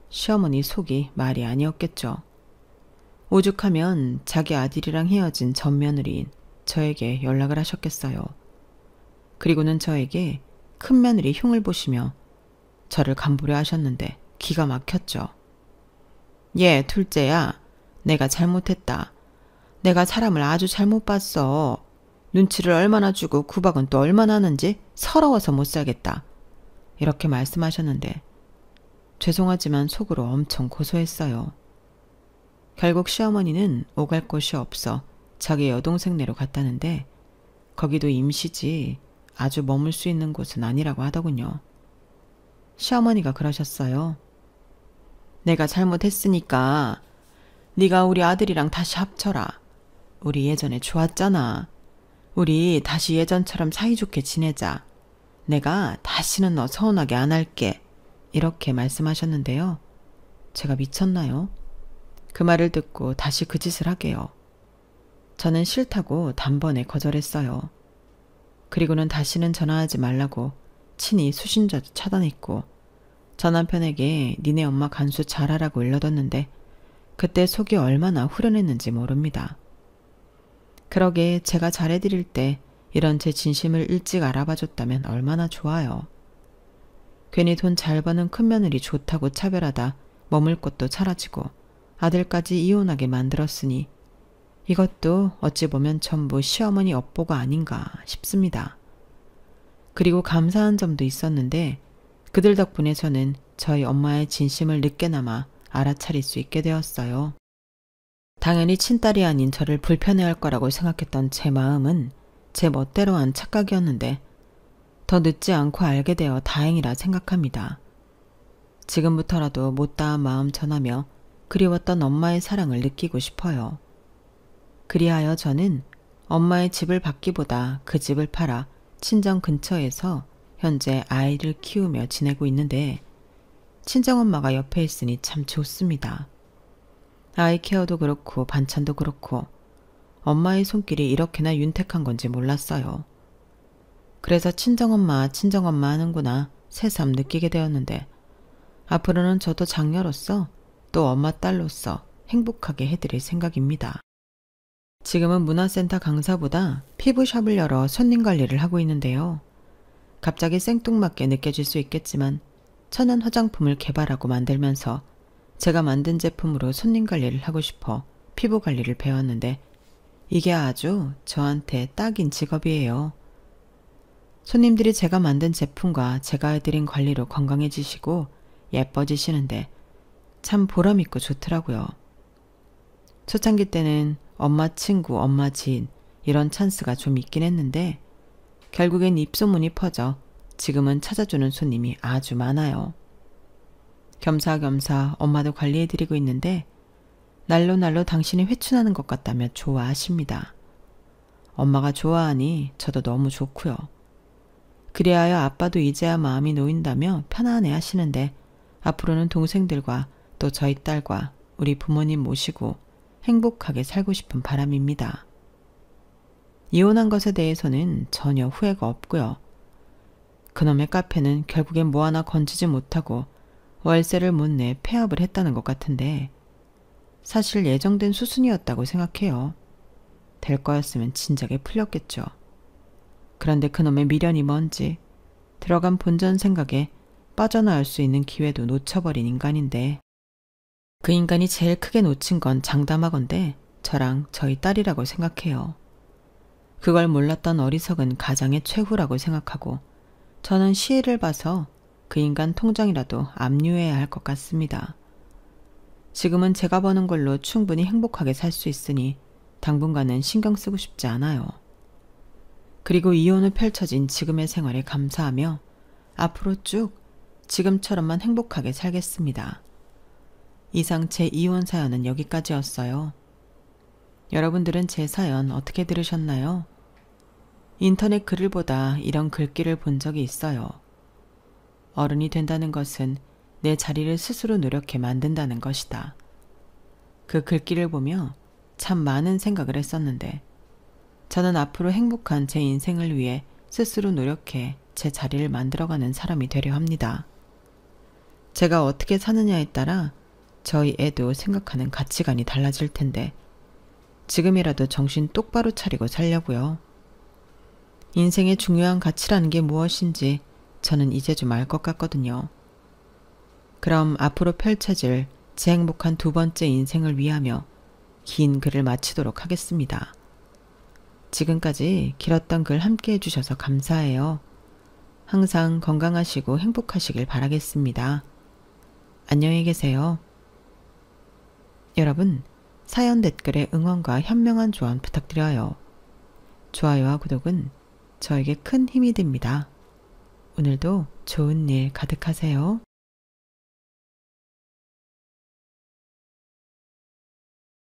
시어머니 속이 말이 아니었겠죠. 오죽하면 자기 아들이랑 헤어진 전 며느리인 저에게 연락을 하셨겠어요. 그리고는 저에게 큰 며느리 흉을 보시며 저를 간부려 하셨는데 기가 막혔죠. 예, 둘째야. 내가 잘못했다. 내가 사람을 아주 잘못 봤어. 눈치를 얼마나 주고 구박은 또 얼마나 하는지 서러워서 못 살겠다. 이렇게 말씀하셨는데 죄송하지만 속으로 엄청 고소했어요. 결국 시어머니는 오갈 곳이 없어 자기 여동생네로 갔다는데 거기도 임시지 아주 머물 수 있는 곳은 아니라고 하더군요. 시어머니가 그러셨어요. 내가 잘못했으니까 네가 우리 아들이랑 다시 합쳐라. 우리 예전에 좋았잖아. 우리 다시 예전처럼 사이좋게 지내자. 내가 다시는 너 서운하게 안 할게. 이렇게 말씀하셨는데요. 제가 미쳤나요? 그 말을 듣고 다시 그 짓을 하게요. 저는 싫다고 단번에 거절했어요. 그리고는 다시는 전화하지 말라고 친히 수신자도 차단했고 저 남편에게 니네 엄마 간수 잘하라고 일러뒀는데 그때 속이 얼마나 후련했는지 모릅니다. 그러게 제가 잘해드릴 때 이런 제 진심을 일찍 알아봐줬다면 얼마나 좋아요. 괜히 돈 잘 버는 큰며느리 좋다고 차별하다 머물 곳도 사라지고 아들까지 이혼하게 만들었으니 이것도 어찌 보면 전부 시어머니 업보가 아닌가 싶습니다. 그리고 감사한 점도 있었는데 그들 덕분에 저는 저희 엄마의 진심을 늦게나마 알아차릴 수 있게 되었어요. 당연히 친딸이 아닌 저를 불편해할 거라고 생각했던 제 마음은 제 멋대로 한 착각이었는데 더 늦지 않고 알게 되어 다행이라 생각합니다. 지금부터라도 못다한 마음 전하며 그리웠던 엄마의 사랑을 느끼고 싶어요. 그리하여 저는 엄마의 집을 받기보다 그 집을 팔아 친정 근처에서 현재 아이를 키우며 지내고 있는데 친정엄마가 옆에 있으니 참 좋습니다. 아이 케어도 그렇고 반찬도 그렇고 엄마의 손길이 이렇게나 윤택한 건지 몰랐어요. 그래서 친정엄마 하는구나 새삼 느끼게 되었는데 앞으로는 저도 장녀로서 또 엄마 딸로서 행복하게 해드릴 생각입니다. 지금은 문화센터 강사보다 피부샵을 열어 손님 관리를 하고 있는데요. 갑자기 생뚱맞게 느껴질 수 있겠지만 천연 화장품을 개발하고 만들면서 제가 만든 제품으로 손님 관리를 하고 싶어 피부 관리를 배웠는데 이게 아주 저한테 딱인 직업이에요. 손님들이 제가 만든 제품과 제가 해드린 관리로 건강해지시고 예뻐지시는데 참 보람있고 좋더라고요. 초창기 때는 엄마 친구, 엄마 지인 이런 찬스가 좀 있긴 했는데 결국엔 입소문이 퍼져 지금은 찾아주는 손님이 아주 많아요. 겸사겸사 엄마도 관리해드리고 있는데 날로 당신이 회춘하는 것 같다며 좋아하십니다. 엄마가 좋아하니 저도 너무 좋고요. 그리하여 아빠도 이제야 마음이 놓인다며 편안해 하시는데 앞으로는 동생들과 또 저희 딸과 우리 부모님 모시고 행복하게 살고 싶은 바람입니다. 이혼한 것에 대해서는 전혀 후회가 없고요. 그놈의 카페는 결국엔 뭐 하나 건지지 못하고 월세를 못 내 폐업을 했다는 것 같은데 사실 예정된 수순이었다고 생각해요. 될 거였으면 진작에 풀렸겠죠. 그런데 그놈의 미련이 뭔지 들어간 본전 생각에 빠져나올 수 있는 기회도 놓쳐버린 인간인데 그 인간이 제일 크게 놓친 건 장담하건대 저랑 저희 딸이라고 생각해요. 그걸 몰랐던 어리석은 가장의 최후라고 생각하고 저는 시혜를 봐서 그 인간 통장이라도 압류해야 할 것 같습니다. 지금은 제가 버는 걸로 충분히 행복하게 살 수 있으니 당분간은 신경 쓰고 싶지 않아요. 그리고 이혼 후 펼쳐진 지금의 생활에 감사하며 앞으로 쭉 지금처럼만 행복하게 살겠습니다. 이상 제 이혼 사연은 여기까지였어요. 여러분들은 제 사연 어떻게 들으셨나요? 인터넷 글을 보다 이런 글귀를 본 적이 있어요. 어른이 된다는 것은 내 자리를 스스로 노력해 만든다는 것이다. 그 글귀를 보며 참 많은 생각을 했었는데 저는 앞으로 행복한 제 인생을 위해 스스로 노력해 제 자리를 만들어가는 사람이 되려 합니다. 제가 어떻게 사느냐에 따라 저희 애도 생각하는 가치관이 달라질 텐데 지금이라도 정신 똑바로 차리고 살려고요. 인생의 중요한 가치라는 게 무엇인지 저는 이제 좀 알 것 같거든요. 그럼 앞으로 펼쳐질 제 행복한 두 번째 인생을 위하며 긴 글을 마치도록 하겠습니다. 지금까지 길었던 글 함께 해주셔서 감사해요. 항상 건강하시고 행복하시길 바라겠습니다. 안녕히 계세요. 여러분, 사연 댓글에 응원과 현명한 조언 부탁드려요. 좋아요와 구독은 저에게 큰 힘이 됩니다. 오늘도 좋은 일 가득하세요.